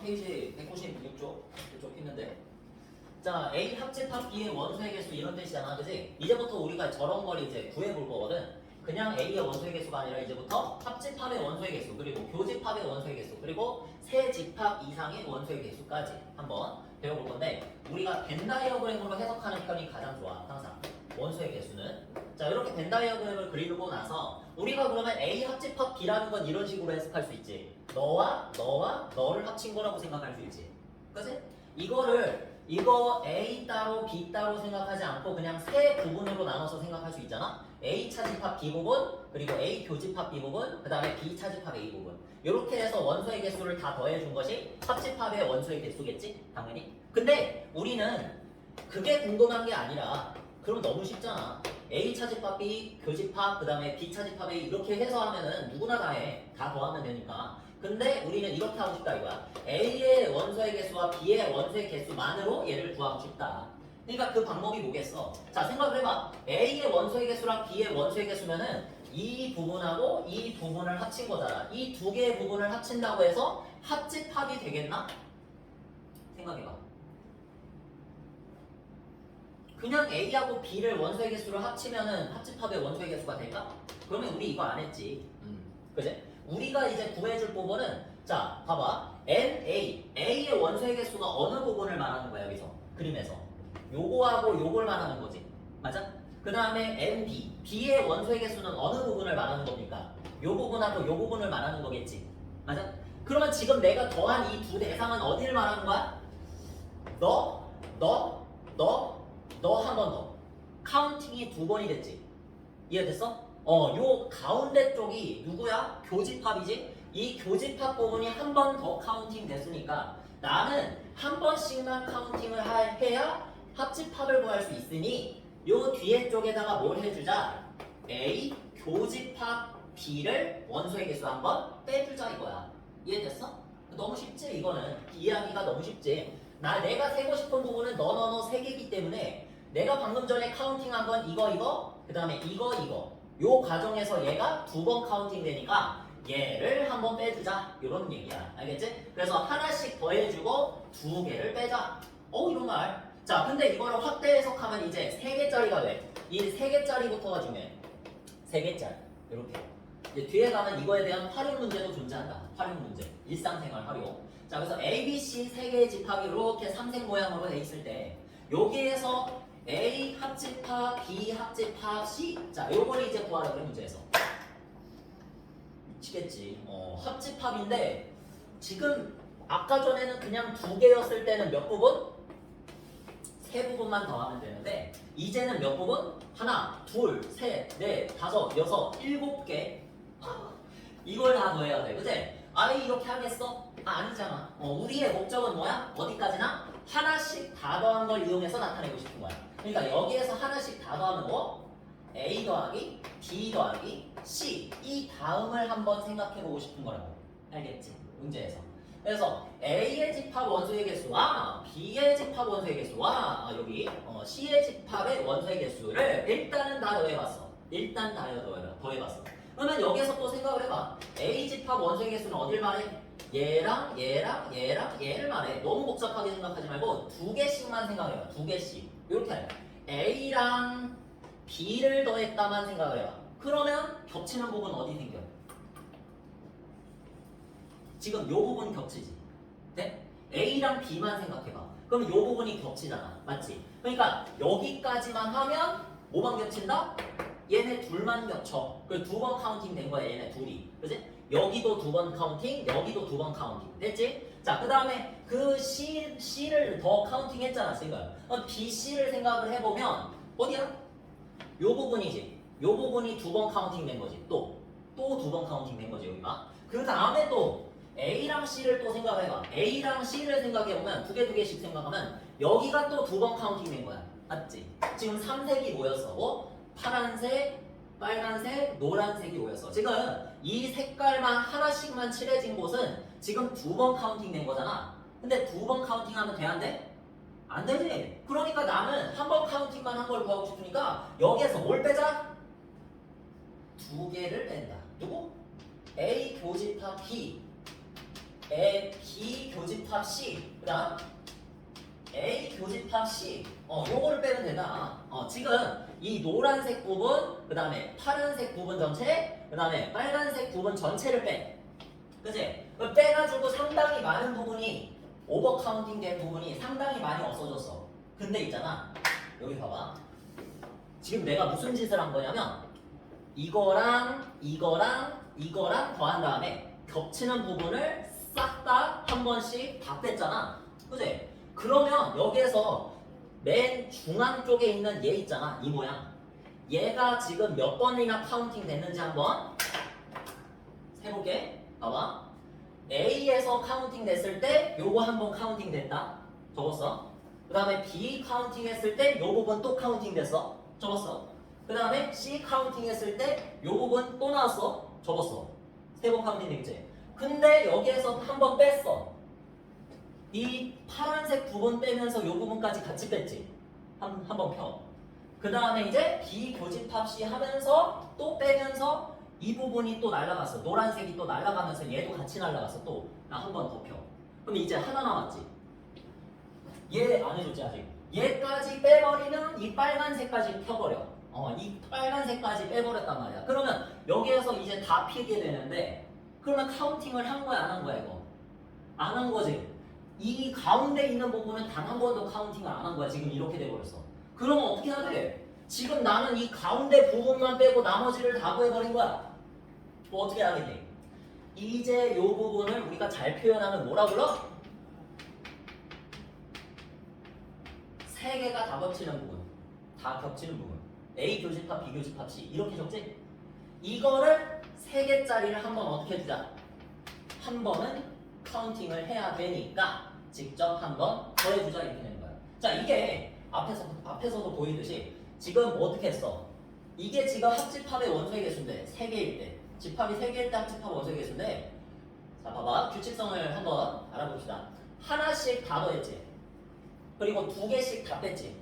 페이지 196쪽 이쪽 있는데, 자 A 합집합 B의 원소의 개수 이런 뜻이잖아, 그지? 이제부터 우리가 저런 걸 이제 구해볼 거거든. 그냥 A의 원소의 개수가 아니라 이제부터 합집합의 원소의 개수, 그리고 교집합의 원소의 개수, 그리고 세 집합 이상의 원소의 개수까지 한번 배워볼 건데, 우리가 벤 다이어그램으로 해석하는 편이 가장 좋아, 항상. 원소의 개수는. 자, 이렇게 벤 다이어그램을 그리고 나서 우리가 그러면 A 합집합 B라는 건 이런 식으로 해석할 수 있지. 너와 너를 합친 거라고 생각할 수 있지. 그치? 이거 A 따로 B 따로 생각하지 않고 그냥 세 부분으로 나눠서 생각할 수 있잖아. A 차집합 B 부분, 그리고 A 교집합 B 부분, 그 다음에 B 차집합 A 부분. 이렇게 해서 원소의 개수를 다 더해준 것이 합집합의 원소의 개수겠지? 당연히. 근데 우리는 그게 궁금한 게 아니라, 그럼 너무 쉽잖아. A 차집합 B, 교집합, 그 다음에 B 차집합 A 이렇게 해서 하면은 누구나 다 해. 다 더하면 되니까. 근데 우리는 이렇게 하고 싶다 이거야. A의 원소의 개수와 B의 원소의 개수만으로 얘를 구하고 싶다. 그러니까 그 방법이 뭐겠어? 자, 생각을 해봐. A의 원소의 개수랑 B의 원소의 개수면은 이 부분하고 이 부분을 합친 거잖아. 이 두 개의 부분을 합친다고 해서 합집합이 되겠나? 생각해봐. 그냥 A하고 B를 원소의 개수로 합치면은 합집합의 원소의 개수가 될까? 그러면 우리 이거 안 했지. 그지? 우리가 이제 구해줄 부분은, 자, 봐봐. A의 원소의 개수가 어느 부분을 말하는 거야, 여기서? 그림에서. 요거하고 요걸 말하는 거지. 맞아? 그 다음에 B의 원소의 개수는 어느 부분을 말하는 겁니까? 요 부분하고 요 부분을 말하는 거겠지. 맞아? 그러면 지금 내가 더한 이 두 대상은 어디를 말하는 거야? 너 한 번 더. 카운팅이 두 번이 됐지. 이해됐어? 요 가운데 쪽이 누구야? 교집합이지? 이 교집합 부분이 한 번 더 카운팅 됐으니까 나는 한 번씩만 카운팅을 해야 합집합을 구할 수 있으니 요 뒤에 쪽에다가 뭘 해주자? A 교집합 B를 원소의 개수 한 번 빼주자 이거야. 이해됐어? 너무 쉽지 이거는. 이해하기가 너무 쉽지. 내가 세고 싶은 부분은 너 세 개이기 때문에 내가 방금 전에 카운팅한 건 이거 그 다음에 이거 요 과정에서 얘가 두 번 카운팅 되니까 얘를 한 번 빼주자 이런 얘기야. 알겠지? 그래서 하나씩 더해주고 두 개를 빼자. 이런 말. 자, 근데 이거를 확대 해석하면 이제 세 개짜리가 돼. 이 세 개짜리부터가 중요해. 세 개짜리. 이렇게. 이제 뒤에 가면 이거에 대한 활용 문제도 존재한다. 활용 문제. 일상생활 활용. 자, 그래서 A, B, C 세 개의 집합이 이렇게 삼색 모양으로 돼 있을 때 여기에서 A 합집합, B 합집합, C. 자, 요걸 이제 구하라 그래 문제에서. 미치겠지. 합집합인데 지금 아까 전에는 그냥 두 개였을 때는 몇 부분? 세 부분만 더하면 되는데 이제는 몇 부분? 하나, 둘, 셋, 넷, 다섯, 여섯, 일곱 개. 이걸 다 더해야 돼. 그치? 아예 이렇게 하겠어? 아니잖아. 우리의 목적은 뭐야? 어디까지나? 하나씩 다 더한 걸 이용해서 나타내고 싶은 거야. 그러니까 여기에서 하나씩 다 더하면 뭐? A 더하기 B 더하기 C. 이 다음을 한번 생각해보고 싶은 거라고. 알겠지? 문제에서. 그래서 A의 집합 원소의 개수와 B의 집합 원소의 개수와 여기 C의 집합의 원소의 개수를 일단은 다 더해봤어. 일단 다 더해봤어. 그러면 여기에서 또 생각을 해봐. A 집합 원소의 개수는 어딜 말해? 얘랑 얘를 말해. 너무 복잡하게 생각하지 말고 두 개씩만 생각해봐. 두 개씩. 이렇게 해. A랑 B를 더했다만 생각을 해봐. 그러면 겹치는 부분 어디 생겨? 지금 요 부분 겹치지. 네? A랑 B만 생각해봐. 그럼 요 부분이 겹치잖아. 맞지? 그러니까 여기까지만 하면 뭐만 겹친다? 얘네 둘만 겹쳐. 그 두 번 카운팅 된 거야, 얘네 둘이. 그치? 여기도 두 번 카운팅, 여기도 두 번 카운팅. 됐지? 자, 그 다음에 그 C를 더 카운팅 했잖아, 지금. B, C를 생각을 해보면, 어디야? 요 부분이지. 요 부분이 두 번 카운팅 된 거지. 또 두 번 카운팅 된 거지, 여기가. 그 다음에 또 A랑 C를 또 생각해봐. A랑 C를 생각해보면 두 개씩 생각하면 여기가 또 두 번 카운팅 된 거야. 맞지? 지금 삼색이 모였어. 파란색, 빨간색, 노란색이 모였어. 지금 이 색깔만 하나씩만 칠해진 곳은 지금 두 번 카운팅 된 거잖아. 근데 두 번 카운팅하면 돼, 안 돼? 안 되지. 그러니까 나는 한 번 카운팅만 한 걸 구하고 싶으니까 여기에서 뭘 빼자? 두 개를 뺀다. 누구? A 교집합 B. B 교집합 C 그다음 A 교집합 C 요거를 빼면 된다. 지금 이 노란색 부분 그다음에 파란색 부분 전체 그다음에 빨간색 부분 전체를 빼. 그치? 빼가지고 상당히 많은 부분이 오버 카운팅 된 부분이 상당히 많이 없어졌어. 근데 있잖아 여기 봐봐. 지금 내가 무슨 짓을 한 거냐면 이거랑 더한 다음에 겹치는 부분을 싹 다 한 번씩 다 뺐잖아. 그치? 그러면 여기에서 맨 중앙 쪽에 있는 얘 있잖아. 이 모양. 얘가 지금 몇 번이나 카운팅 됐는지 한번 해볼게. 봐봐. A에서 카운팅 됐을 때 요거 한 번 카운팅 됐다. 적었어. 그 다음에 B 카운팅 했을 때 요 부분 또 카운팅 됐어. 적었어. 그 다음에 C 카운팅 했을 때 요 부분 또 나왔어. 적었어. 세 번 카운팅 됐지. 근데 여기에서 한 번 뺐어. 이 파란색 부분 빼면서 요 부분까지 같이 뺐지. 한 번 펴. 그 다음에 이제 B 교집합 C 하면서 또 빼면서 이 부분이 또 날아갔어. 노란색이 또 날아가면서 얘도 같이 날아갔어. 또 나 한 번 더 펴. 그럼 이제 하나 남았지. 얘 안 해줬지 아직. 얘까지 빼버리면 이 빨간색까지 펴버려. 이 빨간색까지 빼버렸단 말이야. 그러면 여기에서 이제 다 피게 되는데 그러면 카운팅을 한 거야 안 한 거야 이거? 안 한 거지. 이 가운데 있는 부분은 단 한 번도 카운팅을 안 한 거야. 지금 이렇게 돼버렸어. 그러면 어떻게 해야 돼? 지금 나는 이 가운데 부분만 빼고 나머지를 다 구해버린 거야. 뭐 어떻게 하겠니? 이제 이 부분을 우리가 잘 표현하면 뭐라 불러? 세 개가 다 겹치는 부분. 다 겹치는 부분. A 교집합, B 교집합, C 이렇게 적지? 이거를 세 개짜리를 한번 어떻게 해주자? 한 번은 카운팅을 해야 되니까 직접 한번 더해주자 이렇게 되는 거야. 자 이게 앞에서도 보이듯이 지금 어떻게 했어? 이게 지금 합집합의 원소의 개수인데 3개일 때 집합이 3개일 때 합집합 원소의 개수인데 자 봐봐 규칙성을 한번 알아봅시다. 하나씩 다 더했지. 그리고 2개씩 다 뺐지.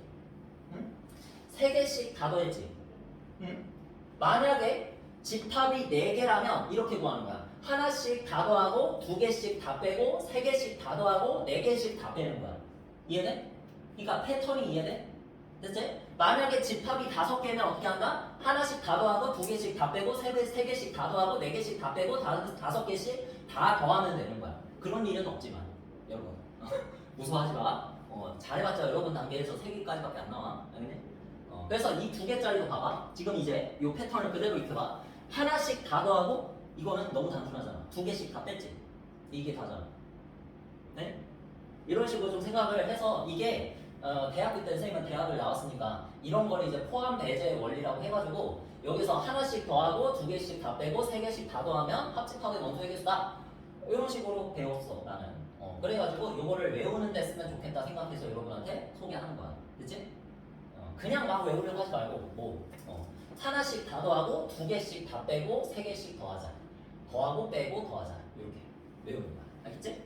응? 3개씩 다 더했지. 응? 만약에 집합이 4개라면 이렇게 구하는 거야. 하나씩 다 더하고 2개씩 다 빼고 3개씩 다 더하고 4개씩 다 빼는 거야. 이해돼? 그러니까 패턴이 이해돼? 됐지? 만약에 집합이 5개면 어떻게 한다? 하나씩 다 더하고 2개씩 다 빼고 3개씩 다 더하고 4개씩 다 빼고 5개씩 다 더하면 되는 거야. 그런 일은 없지만 여러분 무서워하지 마. 잘해봤자 여러분 단계에서 3개까지밖에 안 나와. 알겠니? 그래서 이 2개짜리도 봐봐. 지금 이제 이 패턴을 그대로 익혀봐. 하나씩 다 더하고 이거는 너무 단순하잖아. 2개씩 다 뺐지. 이게 다잖아. 네? 이런 식으로 좀 생각을 해서 이게 대학교 때 선생님은 대학을 나왔으니까 이런 거를 이제 포함 배제 원리라고 해가지고 여기서 하나씩 더하고 2개씩 다 빼고 3개씩 다 더하면 합집합의 원소의 개수다. 이런 식으로 배웠어 나는. 그래가지고 이거를 외우는 데 쓰면 좋겠다 생각해서 여러분한테 소개하는 거야. 그치? 그냥 막 외우려고 하지 말고 하나씩 다 더하고 2개씩 다 빼고 3개씩 더하자. 더하고 빼고 더하자. 이렇게 외우는 거야. 알겠지?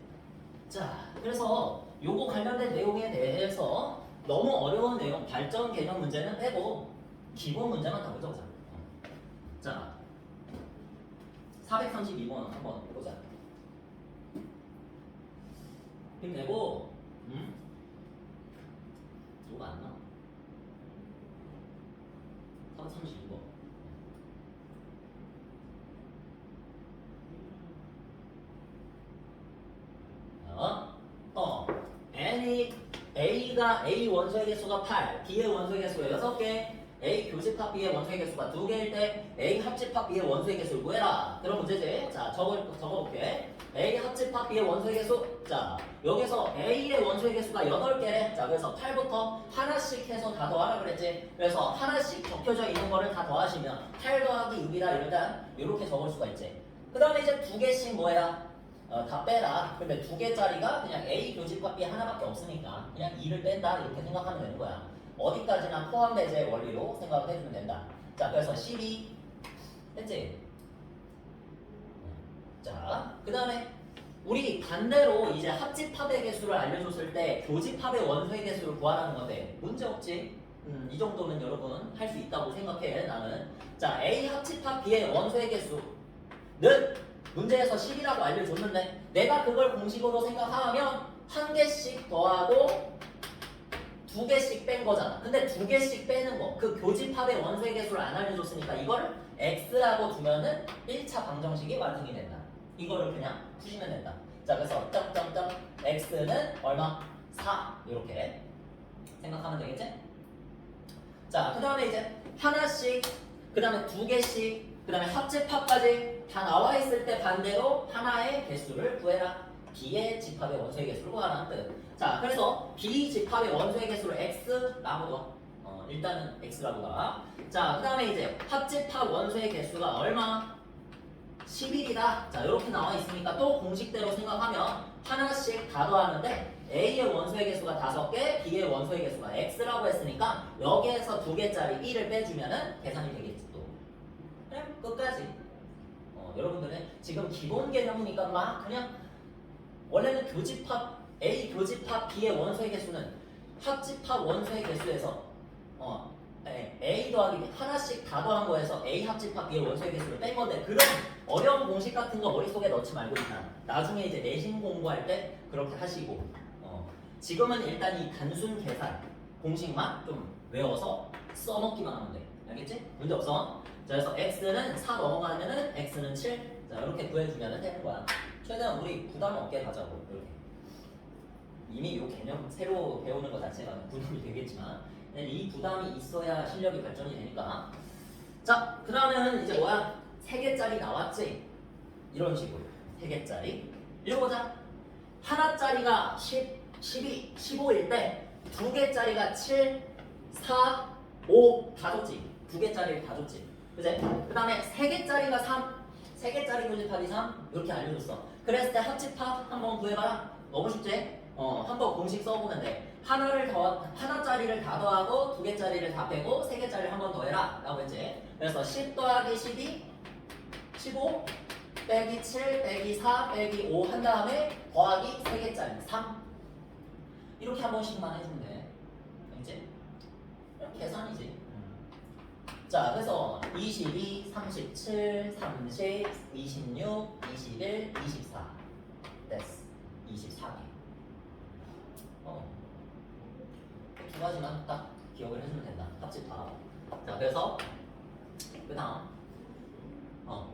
자, 그래서 요거 관련된 내용에 대해서 너무 어려운 내용, 발전 개념 문제는 빼고 기본 문제만 다 보자. 자, 432번 한번 보자. 힘내고, 누가 안 나? 432번. A가 A 원소의 개수가 8, B의 원소의 개수가 6개, A 교집합 B의 원소의 개수가 2개일 때 A 합집합 B의 원소의 개수를 구해라. 그런 문제지. 자, 적어볼게. A 합집합 B의 원소의 개수. 자, 여기서 A의 원소의 개수가 8개래. 자, 그래서 8부터 하나씩 해서 다 더하라 그랬지. 그래서 하나씩 적혀져 있는 거를 다 더하시면 8 더하기 6이다 일단 이렇게 적을 수가 있지. 그 다음에 이제 2개씩 뭐해라? 다 빼라. 근데 2개짜리가 그냥 A 교집합 B 하나밖에 없으니까 그냥 2를 뺀다 이렇게 생각하면 되는 거야. 어디까지나 포함 배제 원리로 생각을 해주면 된다. 자, 그래서 12 했지? 자, 그 다음에 우리 반대로 이제 합집합의 개수를 알려줬을 때 교집합의 원소의 개수를 구하라는 건데 문제 없지? 이 정도는 여러분 할 수 있다고 생각해 나는. 자, A 합집합 B의 원소의 개수는 문제에서 10이라고 알려줬는데 내가 그걸 공식으로 생각하면 한 개씩 더하고 두 개씩 뺀 거잖아. 근데 두 개씩 빼는 거, 그 교집합의 원소의 개수를 안 알려줬으니까 이걸 x라고 두면은 1차 방정식이 완성이 된다. 이거를 그냥 푸시면 된다. 자, 그래서 점점점 x는 얼마? 4 이렇게 생각하면 되겠지? 자, 그 다음에 이제 하나씩, 그 다음에 두 개씩, 그 다음에 합집합까지 다 나와 있을 때 반대로 하나의 개수를 구해라. B의 집합의 원소의 개수를 구하라는 뜻. 자, 그래서 B 집합의 원소의 개수를 X라고 둬. 일단은 X라고 봐. 자, 그 다음에 이제 합집합 원소의 개수가 얼마? 11이다. 자, 이렇게 나와 있으니까 또 공식대로 생각하면 하나씩 다 더하는데 A의 원소의 개수가 5개, B의 원소의 개수가 X라고 했으니까 여기에서 2개짜리 1을 빼주면은 계산이 되겠지 또. 그냥 끝까지. 여러분들은 지금 기본 개념이니까 막 그냥 원래는 교집합 A 교집합 B의 원소의 개수는 합집합 원소의 개수에서 A 더하기 하나씩 다 더한 거에서 A 합집합 B의 원소의 개수를 뺀 건데 그런 어려운 공식 같은 거 머릿속에 넣지 말고 있잖아. 나중에 이제 내신 공부할 때 그렇게 하시고 지금은 일단 이 단순 계산 공식만 좀 외워서 써먹기만 하면 돼. 알겠지? 문제 없어. 자, 그래서 X는 4 넘어가면은 X는 7. 자, 이렇게 구해주면 되는 거야. 최대한 우리 부담 없게 가자고. 이렇게. 이미 이 개념 새로 배우는 것 자체가 부담이 되겠지만 이 부담이 있어야 실력이 발전이 되니까. 자, 그러면 이제 뭐야? 3개짜리 나왔지? 이런 식으로 3개짜리 읽어보자. 하나짜리가 10, 12, 15일 때 2개짜리가 7, 4, 5 다 줬지. 2개짜리를 다 줬지. 그제? 그 다음에 3개짜리가 3, 3개짜리 교집합이 3 이렇게 알려줬어. 그랬을 때 합집합 한번 구해봐라. 너무 쉽지? 한번 공식 써보면 돼. 하나짜리를 다 더하고 2개짜리를 다 빼고 3개짜리를 한 번 더 해라 라고 했지. 그래서 10 더하기 12 15 빼기 7 빼기 4 빼기 5 한 다음에 더하기 3개짜리 3 이렇게 한 번씩만 해주면 돼. 알겠지? 이렇게 계산이지. 자, 그래서 22, 37, 30, 26, 21, 24 됐어. 24개. 두 가지만 딱 기억을 해주면 된다. 합집합. 자, 그래서 그 다음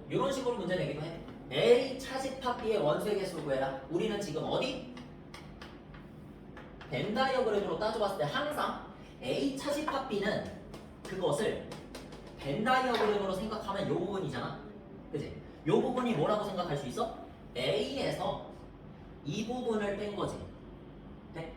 이런 식으로 문제 내기도 해. A 차집합 B의 원소의 개수를 구해라. 우리는 지금 어디? 벤 다이어그램으로 따져봤을 때 항상 A 차집합 B는 그것을 벤 다이어그램으로 생각하면 이 부분이잖아. 그치? 이 부분이 뭐라고 생각할 수 있어? A에서 이 부분을 뺀 거지. 돼?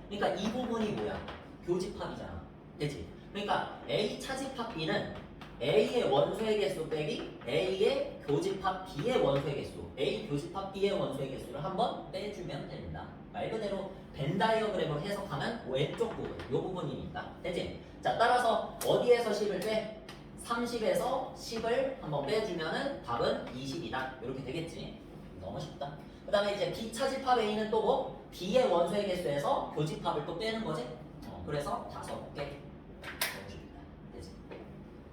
그러니까 이 부분이 뭐야? 교집합이잖아. 되지? 그러니까 A 차집합 B는 A의 원소의 개수 빼기 A의 교집합 B의 원소의 개수, A 교집합 B의 원소의 개수를 한번 빼주면 됩니다. 말 그대로 벤 다이어그램으로 해석하면 왼쪽 부분, 이 부분이니까. 되지? 자, 따라서 어디에서 10을 빼? 30에서 10을 한번 빼주면은 답은 20이다. 이렇게 되겠지? 너무 쉽다. 그 다음에 이제 B 차집합 A는 또 뭐? B의 원소의 개수에서 교집합을 또 빼는 거지? 그래서 5개. 되지?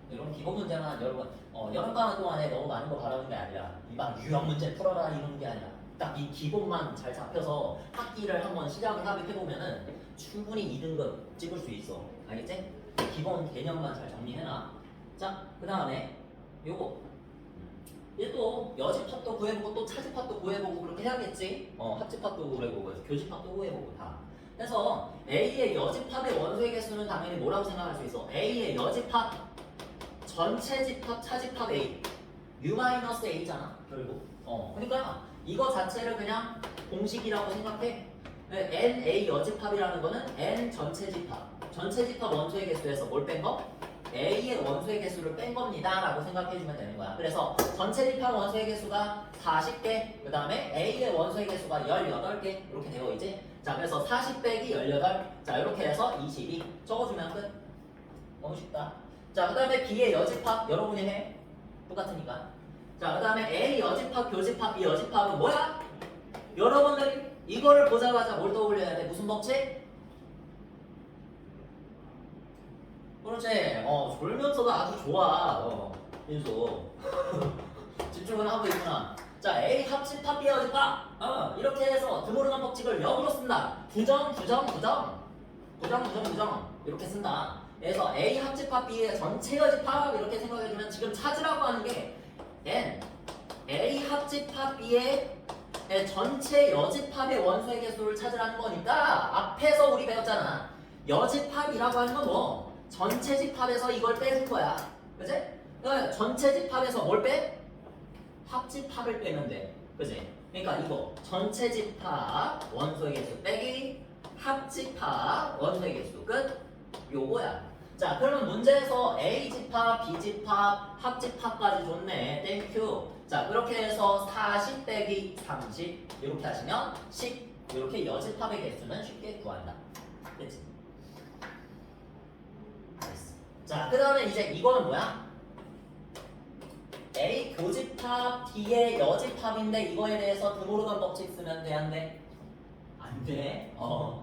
이런 기본 문제만 여러분 여름방학 동안에 너무 많은 거 바라는 게 아니라 막 유형 문제 풀어라 이러는 게 아니라 딱 이 기본만 잘 잡혀서 학기를 한번 시작을 해보면은 충분히 2등급 찍을 수 있어. 알겠지? 기본 개념만 잘 정리해놔. 자, 그 다음에 요거 이제 또 여집합도 구해보고 또 차집합도 구해보고 그렇게 해야겠지. 합집합도 구해보고 교집합도 구해보고 다. 그래서 A의 여집합의 원소의 개수는 당연히 뭐라고 생각할 수 있어? A의 여집합 전체 집합 차집합 A U-A잖아 결국. 그러니까 이거 자체를 그냥 공식이라고 생각해. NA 여집합이라는 거는 N 전체 집합 원소의 개수에서 뭘 뺀 거? A의 원소의 개수를 뺀 겁니다 라고 생각해주면 되는 거야. 그래서 전체 집합 원소의 개수가 40개, 그 다음에 A의 원소의 개수가 18개 이렇게 되어 있지. 자, 그래서 40 빼기 18, 자 이렇게 해서 22 적어주면 끝. 너무 쉽다. 자, 그 다음에 B의 여집합 여러분이 해. 똑같으니까. 자, 그 다음에 A 여집합, 교집합, B 여집합은 뭐야? 여러분들이 이거를 보자마자 뭘 떠올려야 돼? 무슨 법칙? 그렇지. 졸면서도 아주 좋아. 민수. 집중은 하고 있구나. 자, A 합집합 B 여집합. 이렇게 해서 드모르간 법칙을 역으로 쓴다. 부정 이렇게 쓴다. 그래서 A 합집합 B의 전체 여집합 이렇게 생각해주면 지금 찾으라고 하는 게 N A 합집합 B의 전체 여집합의 원소의 개수를 찾으라는 거니까 앞에서 우리 배웠잖아. 여집합이라고 하는 건 뭐? 전체 집합에서 이걸 빼준 거야. 그치? 그러니까 전체 집합에서 뭘 빼? 합집합을 빼면 돼. 그치? 그러니까 이거 전체 집합 원소의 개수 빼기 합집합 원소의 개수 끝? 요거야. 자, 그러면 문제에서 A 집합, B 집합, 합집합까지 줬네. 땡큐. 자, 그렇게 해서 40 빼기 30 이렇게 하시면 10 이렇게 여집합의 개수는 쉽게 구한다. 그치? 됐어. 자, 그 다음에 이제 이거는 뭐야? A 교집합, B의 여집합인데 이거에 대해서 드모르간 법칙 쓰면 돼, 안 돼? 안 돼.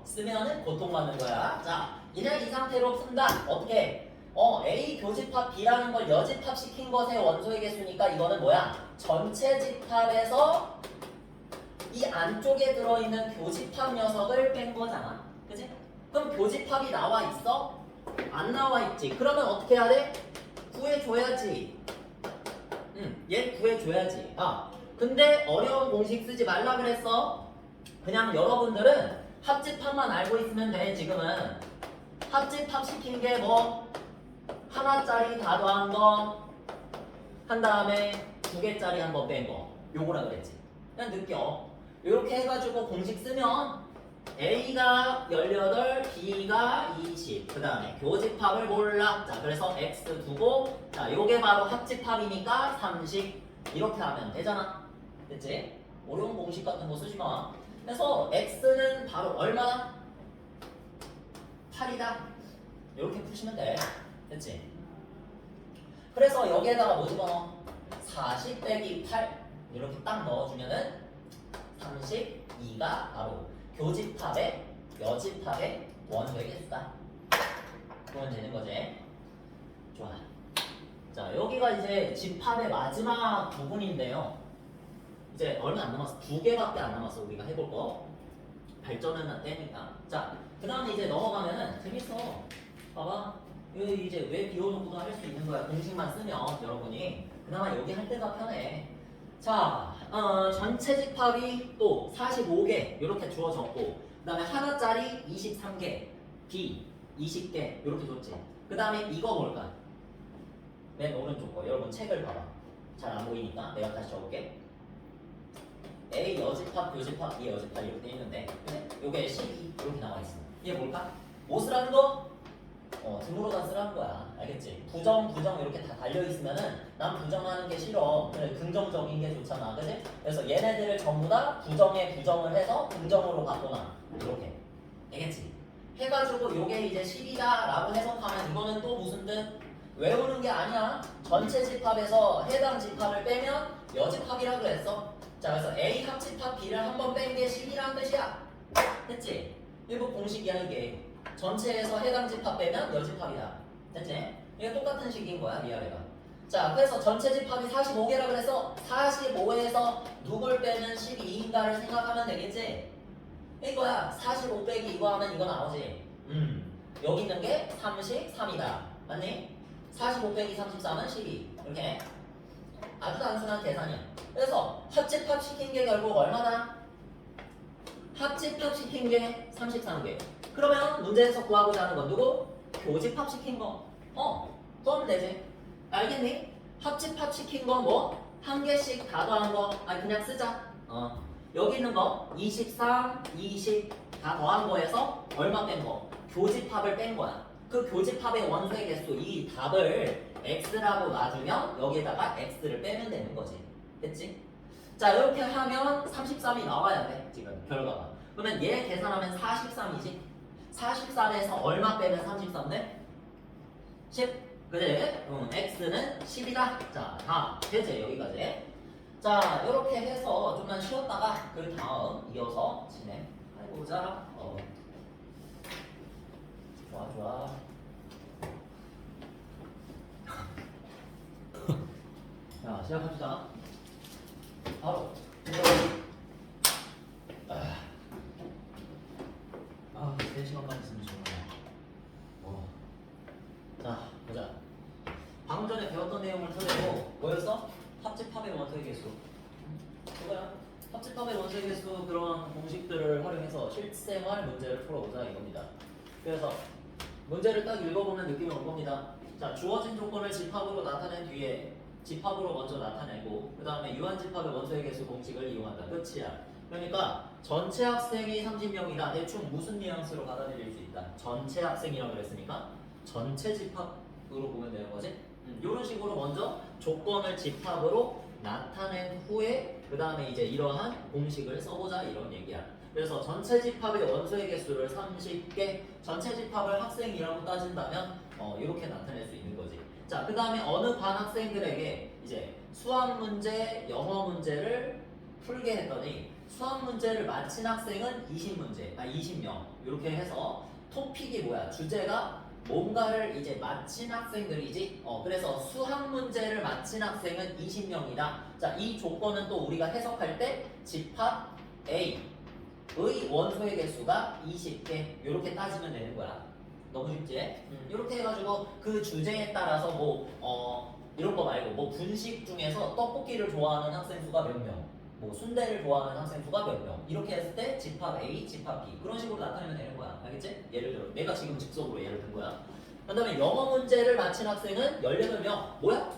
쓰면은 고통받는 거야. 자, 그냥 이 상태로 푼다. 어떻게? A 교집합 B라는 걸 여집합 시킨 것의 원소의 개수니까 이거는 뭐야? 전체 집합에서 이 안쪽에 들어있는 교집합 녀석을 뺀 거잖아. 그치? 그럼 교집합이 나와 있어? 안 나와 있지. 그러면 어떻게 해야 돼? 구해줘야지. 얘 구해줘야지. 근데 어려운 공식 쓰지 말라 그랬어. 그냥 여러분들은 합집합만 알고 있으면 돼. 지금은 합집합 시킨 게 뭐 하나짜리 다 더한 거 한 다음에 2개짜리 한 번 뺀 거 요거라 그랬지. 그냥 느껴. 요렇게 해가지고 공식 쓰면 A가 18, B가 20. 그 다음에 교집합을 몰라. 자, 그래서 X 두고, 자, 요게 바로 합집합이니까 30. 이렇게 하면 되잖아. 됐지? 어려운 공식 같은 거 쓰지 마. 그래서 X는 바로 얼마나? 8이다. 이렇게 푸시면 돼. 됐지? 그래서 여기에다가 뭐 집어넣어? 40 빼기 8. 이렇게 딱 넣어주면은 32가 바로 교집합의 여집합의 원소의 개수다. 그러면 되는 거지. 좋아. 자, 여기가 이제 집합의 마지막 부분인데요. 이제 얼마 안 남았어. 2개밖에 안 남았어. 우리가 해볼 거. 발전은 떼니까. 자, 그 다음에 이제 넘어가면은 재밌어. 봐봐. 여기 이제 왜 비워놓고도 할 수 있는 거야. 공식만 쓰면 여러분이. 그나마 여기 할 때가 편해. 자, 전체 집합이 또 45개 이렇게 주어졌고, 그 다음에 하나짜리 23개, B 20개 이렇게 줬지. 그 다음에 이거 뭘까? 맨 오른쪽 거. 여러분 책을 봐봐. 잘 안 보이니까 내가 다시 적을게. A 여집합, 교집합, B 여집합 이렇게 있는데, 그래? 요게 12 이렇게 나와 있어. 이게 뭘까? 뭐 쓰라는 거? 드모르간 쓰라는 거야. 알겠지? 부정 이렇게 다 달려있으면은 난 부정하는 게 싫어. 그래, 긍정적인 게 좋잖아. 그치? 그래서 얘네들을 전부 다 부정에 부정을 해서 긍정으로 바꿔놔. 이렇게. 알겠지? 해가지고 요게 이제 10이다 라고 해석하면 이거는 또 무슨 뜻? 외우는 게 아니야. 전체 집합에서 해당 집합을 빼면 여집합이라 그랬어. 자, 그래서 A 합집합 B를 한 번 뺀 게 10이라는 뜻이야. 됐지? 일부 공식이야 이게. 전체에서 해당 집합 빼면 여집합이다. 됐지? 이게 똑같은 식인 거야, 위아래가. 자, 그래서 전체 집합이 45개라 그래서 45에서 누굴 빼면 12인가를 생각하면 되겠지? 이거야. 45 빼기 이거 하면 이거 나오지. 여기 있는 게 33이다. 맞니? 45 빼기 33은 12. 이렇게. 아주 단순한 계산이야. 그래서 합집합 시킨 게 결국 얼마나? 합집합 시킨 게 33개. 그러면 문제에서 구하고자 하는 건 누구? 교집합 시킨 거. 그러면 되지. 알겠니? 합집합 시킨 거 뭐? 한 개씩 다 더한 거. 그냥 쓰자. 여기 있는 거 23, 20 다 더한 거에서 얼마 뺀 거? 교집합을 뺀 거야. 그 교집합의 원소의 개수 이 답을 x라고 놔주면 여기에다가 x를 빼면 되는 거지. 됐지? 자, 이렇게 하면 33이 나와야 돼. 지금 결과가. 그러면 얘 계산하면 43이지. 43에서 얼마 빼면 33돼? 10. 그래? 그럼 x는 10이다. 자, 다 되지 여기까지. 자, 이렇게 해서 좀만 쉬었다가 그 다음 이어서 진행해보자. 좋아. 자, 시작합시다. 바로. 아, 3시간만 있으면 좋네. 자, 보자. 방금 전에 배웠던 내용을 토대로 뭐였어? 합집합의 원소의 개수. 그거야. 합집합의 원소의 개수 그런 공식들을 활용해서 실생활 문제를 풀어보자 이겁니다. 그래서 문제를 딱 읽어보면 느낌이 올 겁니다. 자, 주어진 조건을 집합으로 나타낸 뒤에 집합으로 먼저 나타내고 그 다음에 유한집합의 원소의 개수 공식을 이용한다. 끝이야. 그러니까 전체 학생이 30명이다. 대충 무슨 뉘앙스로 받아들일 수 있다. 전체 학생이라고 그랬으니까 전체 집합으로 보면 되는 거지. 이런 식으로 먼저 조건을 집합으로 나타낸 후에 그 다음에 이제 이러한 공식을 써보자 이런 얘기야. 그래서 전체 집합의 원소의 개수를 30개, 전체 집합을 학생이라고 따진다면 이렇게 나타낼 수 있는 거지. 자, 그 다음에 어느 반 학생들에게 이제 수학 문제, 영어 문제를 풀게 했더니 수학 문제를 마친 학생은 20명 이렇게 해서 토픽이 뭐야? 주제가 뭔가를 이제 마친 학생들이지. 그래서 수학 문제를 마친 학생은 20명이다. 자, 이 조건은 또 우리가 해석할 때 집합 A의 원소의 개수가 20개 이렇게 따지면 되는 거야. 너무 쉽지? 이렇게 해가지고 그 주제에 따라서 이런 거 말고 뭐 분식 중에서 떡볶이를 좋아하는 학생 수가 몇 명, 뭐 순대를 좋아하는 학생 수가 몇 명 이렇게 했을 때 집합 A, 집합 B 그런 식으로 나타내면 되는 거야. 알겠지? 예를 들어 내가 지금 즉석으로 예를 든 거야. 그 다음에 영어 문제를 마친 학생은 18명. 뭐야?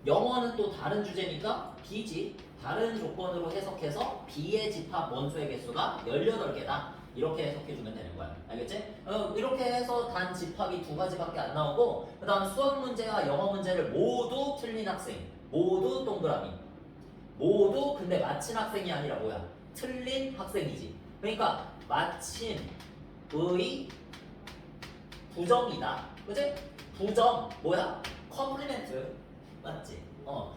영어는 또 다른 주제니까 B지. 다른 조건으로 해석해서 B의 집합 원소의 개수가 18개다. 이렇게 해석해주면 되는 거야. 알겠지? 이렇게 해서 단 집합이 2가지밖에 안 나오고 그 다음 수학 문제와 영어 문제를 모두 틀린 학생, 모두 동그라미, 모두 근데 마친 학생이 아니라 뭐야? 틀린 학생이지. 그러니까 마친의 부정이다. 그치? 부정 뭐야? 컴플리멘트 맞지?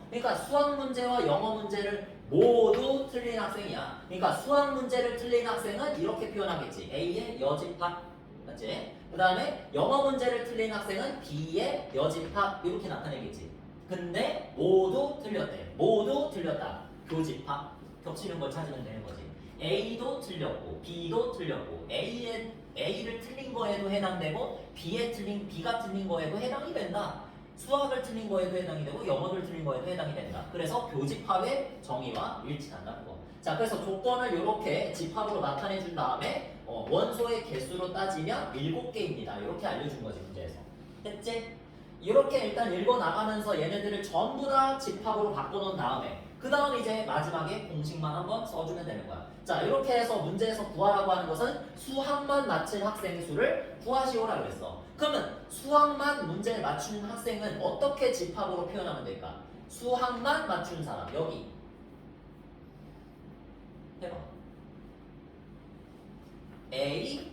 그러니까 수학 문제와 영어 문제를 모두 틀린 학생이야. 그러니까 수학 문제를 틀린 학생은 이렇게 표현하겠지. A의 여집합 맞지? 그 다음에 영어 문제를 틀린 학생은 B의 여집합 이렇게 나타내겠지. 근데 모두 틀렸대. 모두 틀렸다. 교집합 겹치는 걸 찾으면 되는 거지. A도 틀렸고 B도 틀렸고 A를 틀린 거에도 해당되고 B가 틀린 거에도 해당이 된다. 수학을 틀린 거에도 해당이 되고 영어를 틀린 거에도 해당이 된다. 그래서 교집합의 정의와 일치한다는 거. 자, 그래서 조건을 이렇게 집합으로 나타내 준 다음에 원소의 개수로 따지면 7개입니다. 이렇게 알려준 거지 문제에서. 됐지? 이렇게 일단 읽어 나가면서 얘네들을 전부 다 집합으로 바꿔놓은 다음에 그 다음 이제 마지막에 공식만 한번 써주면 되는 거야. 자, 이렇게 해서 문제에서 구하라고 하는 것은 수학만 마친 학생 수를 구하시오라고 했어. 그러면 수학만 문제를 맞추는 학생은 어떻게 집합으로 표현하면 될까? 수학만 맞춘 사람 여기 해봐. A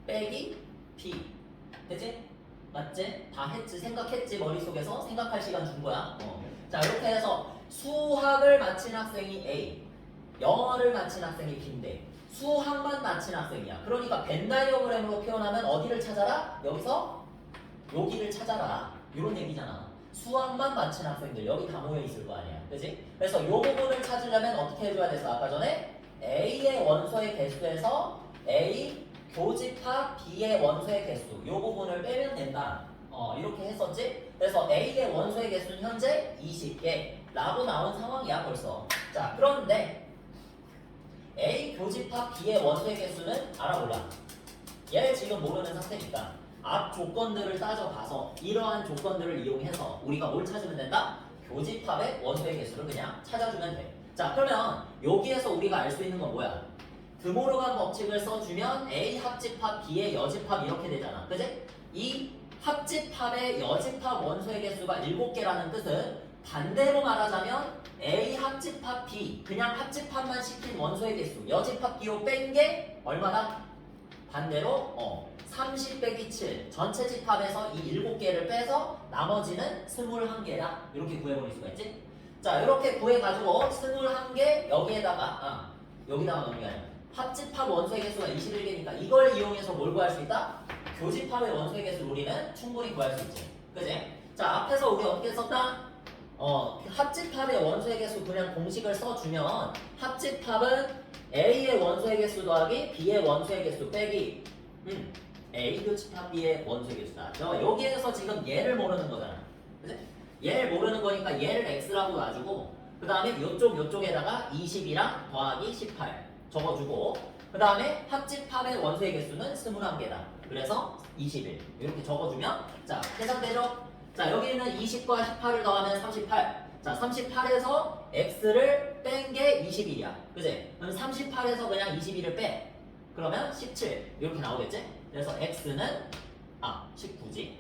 빼기 B 되지? 맞지? 다 했지? 생각했지? 머릿속에서 생각할 시간 준 거야. 자, 이렇게 해서 수학을 마친 학생이 A, 영어를 마친 학생이 B인데 수학만 마친 학생이야. 그러니까 벤 다이어그램으로 표현하면 어디를 찾아라? 여기서 여기를 찾아라. 이런 얘기잖아. 수학만 마친 학생들 여기 다 모여 있을 거 아니야. 그치? 그래서 이 부분을 찾으려면 어떻게 해줘야 됐어? 아까 전에 A의 원소의 개수에서 A 교집합 B의 원소의 개수 이 부분을 빼면 된다. 이렇게 했었지? 그래서 A의 원소의 개수는 현재 20개 라고 나온 상황이야 벌써. 자, 그런데 A 교집합 B의 원소의 개수는 알아 몰라? 얘 지금 모르는 상태니까 앞 조건들을 따져봐서 이러한 조건들을 이용해서 우리가 뭘 찾으면 된다? 교집합의 원소의 개수를 그냥 찾아주면 돼. 자, 그러면 여기에서 우리가 알 수 있는 건 뭐야? 드모르간 법칙을 써주면 A 합집합 B의 여집합 이렇게 되잖아. 그지? 이 합집합의 여집합 원소의 개수가 7개라는 뜻은 반대로 말하자면 A 합집합 B 그냥 합집합만 시킨 원소의 개수 여집합 B로 뺀 게 얼마다? 반대로 30 빼기 7 전체 집합에서 이 7개를 빼서 나머지는 21개다. 이렇게 구해버릴 수가 있지? 자, 이렇게 구해가지고 21개 여기다가 넣는 게 아니라 합집합 원소의 개수가 21개니까 이걸 이용해서 뭘 구할 수 있다? 교집합의 원소의 개수를 우리는 충분히 구할 수 있지. 그지? 자, 앞에서 우리 어떻게 썼다? 합집합의 원소의 개수 그냥 공식을 써주면 합집합은 A의 원소의 개수 더하기 B의 원소의 개수 빼기 A 교집합 B의 원소의 개수다. 여기에서 지금 얘를 모르는 거잖아. 그치? 얘를 모르는 거니까 얘를 X라고 놔주고 그 다음에 요쪽에다가 20이랑 더하기 18 적어주고 그 다음에 합집합의 원소의 개수는 21개다. 그래서 21 이렇게 적어주면 자 계산되죠? 자 여기는 20과 18을 더하면 38. 자 38에서 x를 뺀 게 21이야. 그지? 그럼 38에서 그냥 21을 빼. 그러면 17 이렇게 나오겠지? 그래서 x는 19지.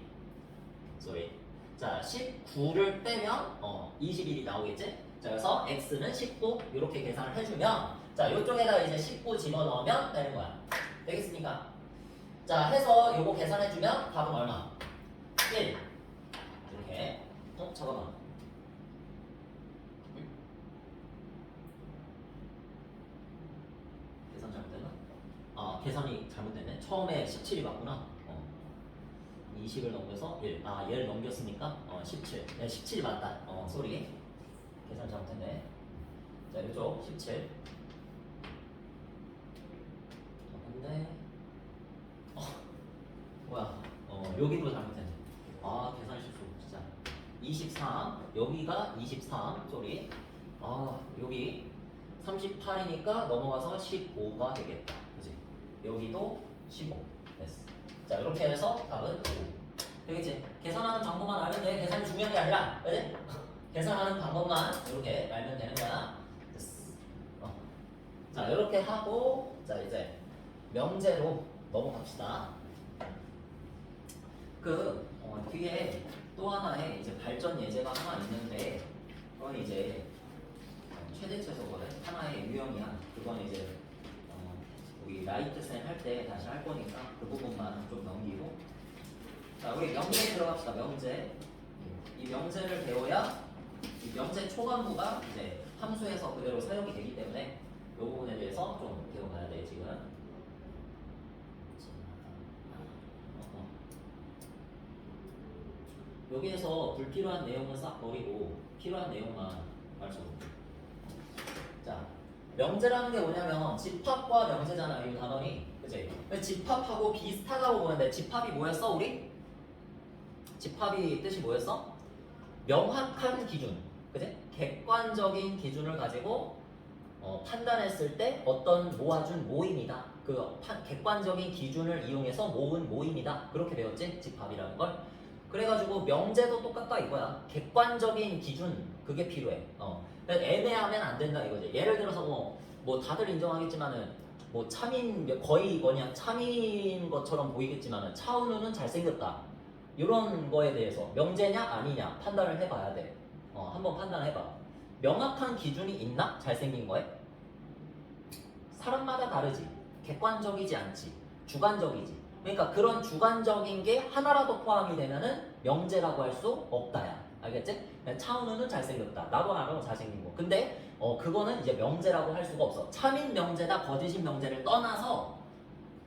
sorry. 자 19를 빼면 21이 나오겠지? 자 그래서 x는 19 이렇게 계산을 해주면 자 이쪽에다가 이제 19 집어넣으면 되는 거야. 되겠습니까? 자 해서 요거 계산해주면 답은 얼마? 1 이렇게. 잠깐만. 계산 잘못됐나? 계산이 잘못됐네. 처음에 17이 맞구나. 20을 넘겨서 1. 얘를 넘겼으니까 17. 네, 17이 맞다. 쏘리. 계산 잘못했네. 자, 이쪽 17. 근데 뭐야? 여기도 잘못했네. 계산 실수 진짜. 23. 여기가 23. 쏘리. 여기 38이니까 넘어가서 15가 되겠다. 그지? 여기도 15 됐어. 자 이렇게 해서 답은 5 되겠지? 계산하는 방법만 알면 돼. 계산이 중요한 게 아니라 그지? 계산하는 방법만 이렇게 알면 되는 거야. 됐어. 자 이렇게 하고 자 이제 명제로 넘어갑시다. 뒤에 또 하나의 이제 발전 예제가 하나 있는데 그건 이제 최대 최소거든. 하나의 유형이야. 그건 이제 우리 라이트 쌤 할 때 다시 할 거니까 그 부분만 좀 넘기고. 자, 우리 명제 들어갑시다. 명제. 이 명제를 배워야 이 명제 초반부가 이제 함수에서 그대로 사용이 되기 때문에 이 부분에 대해서 좀 배워가야 돼 지금. 여기에서 불필요한 내용은 싹 버리고 필요한 내용만 말씀드릴게요. 자, 명제라는 게 뭐냐면 집합과 명제잖아. 이 단원이. 그치? 집합하고 비슷하다고 보는데 집합이 뭐였어 우리? 집합이 뜻이 뭐였어? 명확한 기준. 그치? 객관적인 기준을 가지고 판단했을 때 어떤 모아준 모임이다. 객관적인 기준을 이용해서 모은 모임이다. 그렇게 배웠지? 집합이라는 걸. 그래가지고 명제도 똑같다 이거야. 객관적인 기준 그게 필요해. 애매하면 안 된다 이거지. 예를 들어서 뭐 다들 인정하겠지만은 뭐 차민 거의 뭐냐 차민 것처럼 보이겠지만은 차은우는 잘생겼다. 이런 거에 대해서 명제냐 아니냐 판단을 해봐야 돼. 한번 판단해봐. 명확한 기준이 있나? 잘생긴 거에? 사람마다 다르지. 객관적이지 않지. 주관적이지. 그러니까 그런 주관적인 게 하나라도 포함이 되면은 명제라고 할 수 없다야. 알겠지? 차은우는 잘생겼다. 나도 알아 잘생긴 거. 근데 그거는 이제 명제라고 할 수가 없어. 참인 명제다 거짓인 명제를 떠나서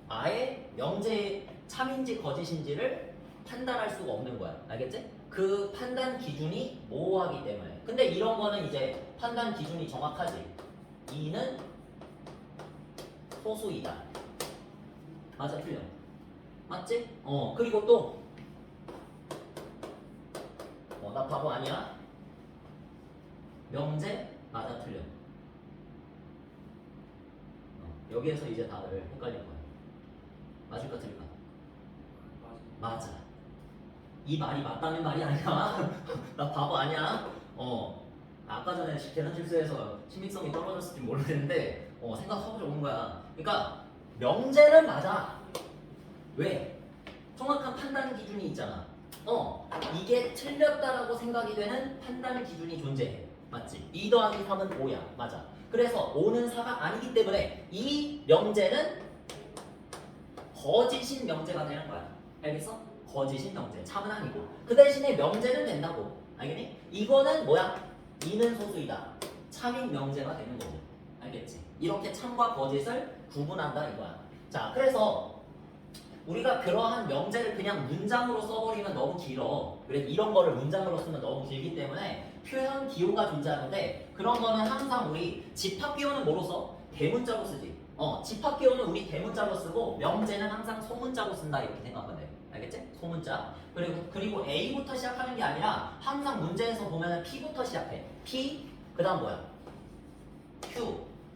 아예 명제 참인지 거짓인지를 판단할 수가 없는 거야. 알겠지? 그 판단 기준이 모호하기 때문에. 근데 이런 거는 이제 판단 기준이 정확하지. 2는 소수이다. 맞아 틀려. 맞지? 그리고 또 나 바보 아니야? 명제 맞아 틀려. 여기에서 이제 다들 헷갈릴 거야. 맞을까 틀릴까? 맞아. 이 말이 맞다는 말이 아니야. 나 바보 아니야. 아까 전에 계산 실수해서 신빙성이 떨어졌을지 모르겠는데 생각하고 적은 거야. 그러니까 명제는 맞아. 왜? 정확한 판단 기준이 있잖아. 이게 틀렸다라고 생각이 되는 판단 기준이 존재해. 맞지? 2 더하기 3은 5야. 맞아. 그래서 5는 4가 아니기 때문에 이 명제는 거짓인 명제가 되는 거야. 알겠어? 거짓인 명제. 참은 아니고. 그 대신에 명제는 된다고. 알겠니? 이거는 뭐야? 2는 소수이다. 참인 명제가 되는 거고. 알겠지? 이렇게 참과 거짓을 구분한다 이거야. 자, 그래서 우리가 그러한 명제를 그냥 문장으로 써버리면 너무 길어. 그래 이런 거를 문장으로 쓰면 너무 길기 때문에 표현 기호가 존재하는데 그런 거는 항상 우리 집합 기호는 뭐로 써? 대문자로 쓰지. 집합 기호는 우리 대문자로 쓰고 명제는 항상 소문자로 쓴다 이렇게 생각하면 돼. 알겠지? 소문자. 그리고 A부터 시작하는 게 아니라 항상 문제에서 보면은 P부터 시작해. P 그다음 뭐야?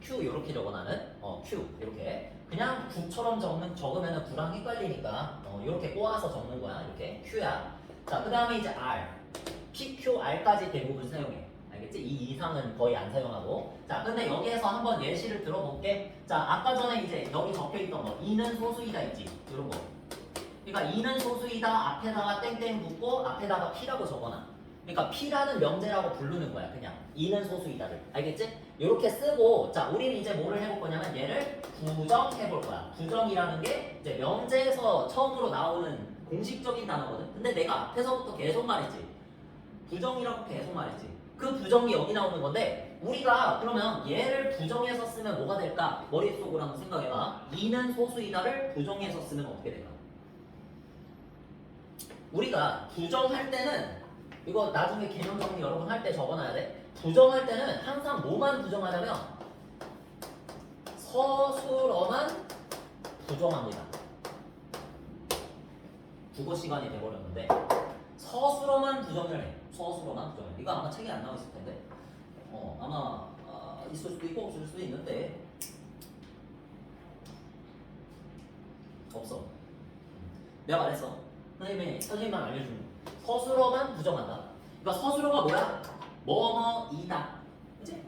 Q 이렇게 적어놔는 Q 이렇게 그냥 국처럼 적으면은 구랑 헷갈리니까 이렇게 꼬아서 적는 거야. 이렇게 Q야. 자, 그다음에 이제 R, P, Q, R까지 대부분 사용해. 알겠지? 이 이상은 거의 안 사용하고. 자, 근데 여기에서 한번 예시를 들어볼게. 자, 아까 전에 이제 여기 적혀있던 거 이는 소수이다 있지? 이런 거. 그러니까 이는 소수이다 앞에다가 땡땡 붙고 앞에다가 P라고 적어놔. 그러니까 P라는 명제라고 부르는 거야. 그냥 이는 소수이다를. 알겠지? 이렇게 쓰고 자 우리는 이제 뭐를 해볼 거냐면 얘를 부정해볼 거야. 부정이라는 게 이제 명제에서 처음으로 나오는 공식적인 단어거든. 근데 내가 앞에서부터 계속 말했지. 부정이라고 계속 말했지. 그 부정이 여기 나오는 건데 우리가 그러면 얘를 부정해서 쓰면 뭐가 될까? 머릿속으로 한번 생각해봐. 이는 소수이다를 부정해서 쓰면 어떻게 될까? 우리가 부정할 때는 이거 나중에 개념 정리 여러분 할 때 적어놔야 돼. 부정할 때는 항상 뭐만 부정하냐면 서술어만 부정합니다. 국어 시간이 돼버렸는데 서술어만 부정을 해. 서술어만 부정을 해. 이거 아마 책에 안 나와 있을 텐데 아마 있을 수도 있고 없을 수도 있는데 없어. 내가 말했어. 선생님만 알려주는 서술어만 부정한다. 그러니까 서술어가 뭐야? 뭐뭐이다. 그치?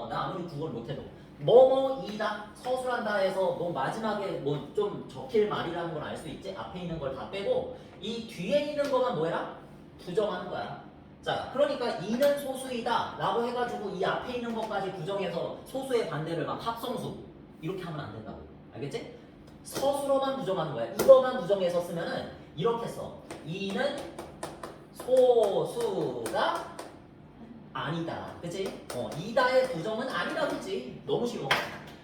나 아무리 국어를 못해도 뭐뭐이다 서술한다 해서 너 마지막에 뭐 좀 적힐 말이라는 걸 알 수 있지? 앞에 있는 걸 다 빼고 이 뒤에 있는 것만 뭐 해라? 부정하는 거야. 자, 그러니까 이는 소수이다 라고 해가지고 이 앞에 있는 것까지 부정해서 소수의 반대를 막 합성수 이렇게 하면 안 된다고. 알겠지? 서술어만 부정하는 거야. 이거만 부정해서 쓰면은 이렇게 써. 이는 소수가 아니다. 그치? 이다의 부정은 아니다. 그치? 너무 쉬워.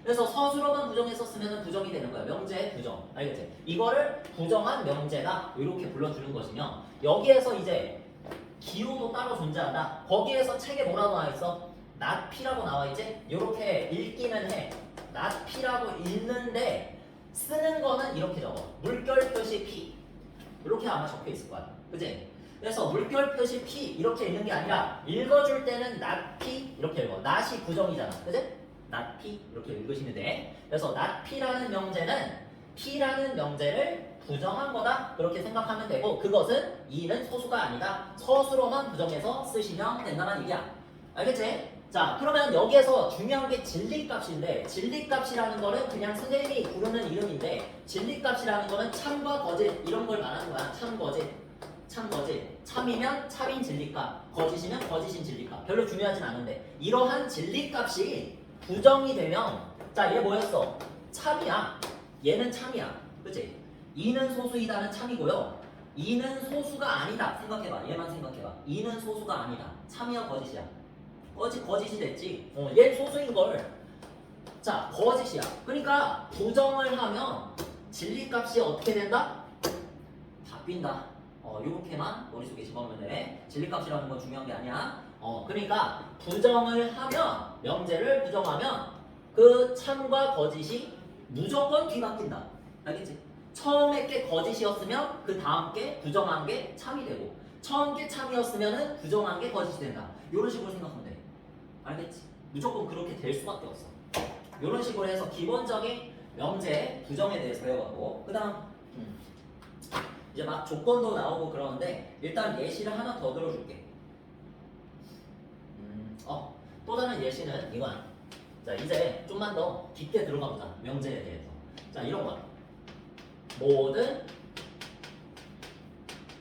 그래서 서술어만 부정해서 쓰면 부정이 되는 거야. 명제의 부정. 알겠지? 이거를 부정한 명제다. 이렇게 불러주는 것이며 여기에서 이제 기호도 따로 존재한다. 거기에서 책에 뭐라고 나와 있어? not P라고 나와 있지? 이렇게 읽기는 해. not P라고 읽는데 쓰는 거는 이렇게 적어. 물결 표시 P. 이렇게 아마 적혀 있을 거야. 그치? 그래서 물결 표시 P 이렇게 읽는 게 아니라 읽어줄 때는 not P 이렇게 읽어. not이 부정이잖아. 그치? not P 이렇게 읽으시면 돼. 그래서 not P라는 명제는 P라는 명제를 부정한 거다. 그렇게 생각하면 되고 그것은 이는 소수가 아니다. 서술어만 부정해서 쓰시면 된다는 얘기야. 알겠지? 자, 그러면 여기에서 중요한 게 진리값인데 진리값이라는 거는 그냥 선생님이 부르는 이름인데 진리값이라는 거는 참과 거짓 이런 걸 말하는 거야. 참, 거짓. 참, 거짓. 참이면 참인 진리값, 거짓이면 거짓인 진리값. 별로 중요하진 않은데 이러한 진리값이 부정이 되면 자, 얘 뭐였어? 참이야. 얘는 참이야. 그치? 이는 소수이다는 참이고요. 이는 소수가 아니다. 생각해봐. 얘만 생각해봐. 이는 소수가 아니다. 참이야 거짓이야? 거짓이 됐지. 얘 소수인걸. 자, 거짓이야. 그러니까 부정을 하면 진리값이 어떻게 된다? 바뀐다. 요렇게만 머릿속에 집어넣으면 돼. 진리값이라는 건 중요한 게 아니야. 그러니까 부정을 하면 명제를 부정하면 그 참과 거짓이 무조건 뒤바뀐다. 알겠지? 처음에 게 거짓이었으면 그 다음 게 부정한 게 참이 되고 처음 게 참이었으면 부정한 게 거짓이 된다. 이런 식으로 생각하면 돼. 알겠지? 무조건 그렇게 될 수밖에 없어. 이런 식으로 해서 기본적인 명제 부정에 대해서 배워가고 그 다음 이제 막 조건도 나오고 그러는데 일단 예시를 하나 더 들어줄게. 또 다른 예시는 이거야. 자, 이제 좀만 더 깊게 들어가보자. 명제에 대해서. 자, 이런 거야. 모든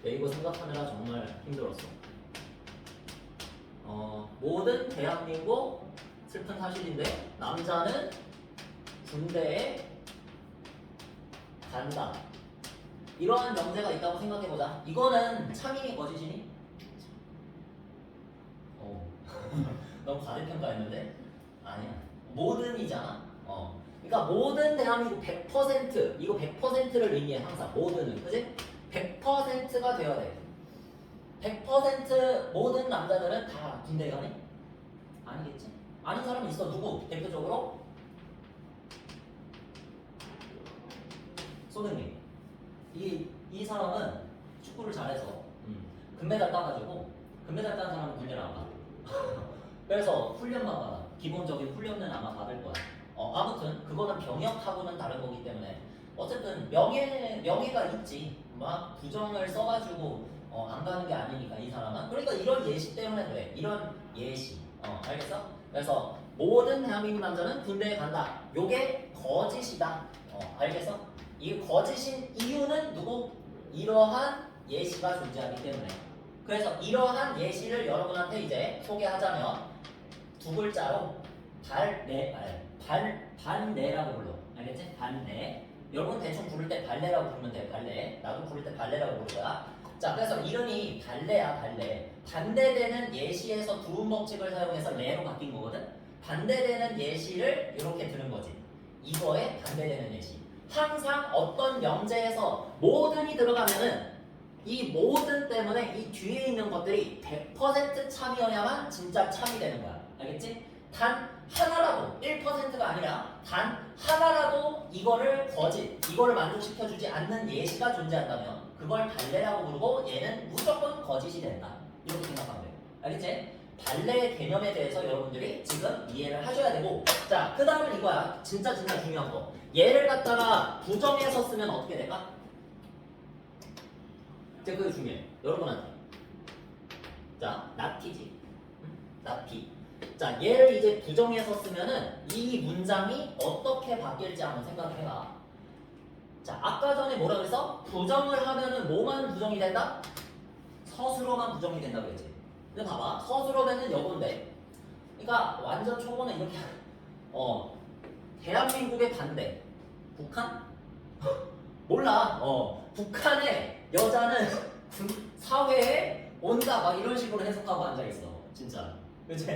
이거 생각하느라 정말 힘들었어. 모든 대한민국 슬픈 사실인데 남자는 군대에 간다. 이러한 명제가 있다고 생각해보자. 이거는 참이니 거짓이니? 너무 과대평가했는데? 아니야. 모든이잖아. 그러니까 모든 대한민국 100% 이거 100%를 의미해 항상 모든은 그지? 100%가 되어야 돼. 100% 모든 남자들은 다 군대 가니? 아니겠지? 아는 사람 있어 누구? 대표적으로 소장님. 이 사람은 축구를 잘해서 금메달 따가지고 금메달 딴 사람은 군대를 안 가. 그래서 훈련만 받아. 기본적인 훈련은 아마 받을 거야. 아무튼 그거는 병역하고는 다른 거기 때문에 어쨌든 명예가 있지. 막 부정을 써가지고 안 가는 게 아니니까 이 사람은. 그러니까 이런 예시 때문에 그래. 이런 예시. 알겠어? 그래서 모든 대한민국 남자는 군대에 간다. 요게 거짓이다. 알겠어? 이 거짓인 이유는 누구? 이러한 예시가 존재하기 때문에. 그래서 이러한 예시를 여러분한테 이제 소개하자면 두 글자로 반내라고 불러. 알겠지? 반내. 여러분 대충 부를 때 발레라고 부르면 돼. 발레. 나도 부를 때 발레라고 부를 거야. 자, 그래서 이름이 발레야, 발레. 반대되는 예시에서 두음 법칙을 사용해서 레로 바뀐 거거든. 반대되는 예시를 이렇게 들은 거지. 이거에 반대되는 예시. 항상 어떤 명제에서 모든이 들어가면은 이 모든 때문에 이 뒤에 있는 것들이 100% 참이어야만 진짜 참이 되는 거야. 알겠지? 단 하나라도 1%가 아니라 단 하나라도 이거를 이거를 만족시켜주지 않는 예시가 존재한다면 그걸 발레라고 부르고 얘는 무조건 거짓이 된다. 이렇게 생각하면 돼. 알겠지? 발레의 개념에 대해서 여러분들이 지금 이해를 하셔야 되고, 자, 그 다음은 이거야. 진짜 중요한 거. 얘를 갖다가 부정해서 쓰면 어떻게 될까? 그게 중요해. 여러분한테. 자, 나티지. 나티. 자, 얘를 이제 부정해서 쓰면은 이 문장이 어떻게 바뀔지 한번 생각해봐. 자, 아까 전에 뭐라 그랬어? 부정을 하면은 뭐만 부정이 된다? 서술어만 부정이 된다 그랬지. 근데 봐봐. 서술어면은 여건데. 그러니까 완전 초보는 이렇게 대한민국의 반대. 북한? 몰라. 북한의 여자는 사회에 온다 막 이런 식으로 해석하고 앉아있어. 진짜. 그치?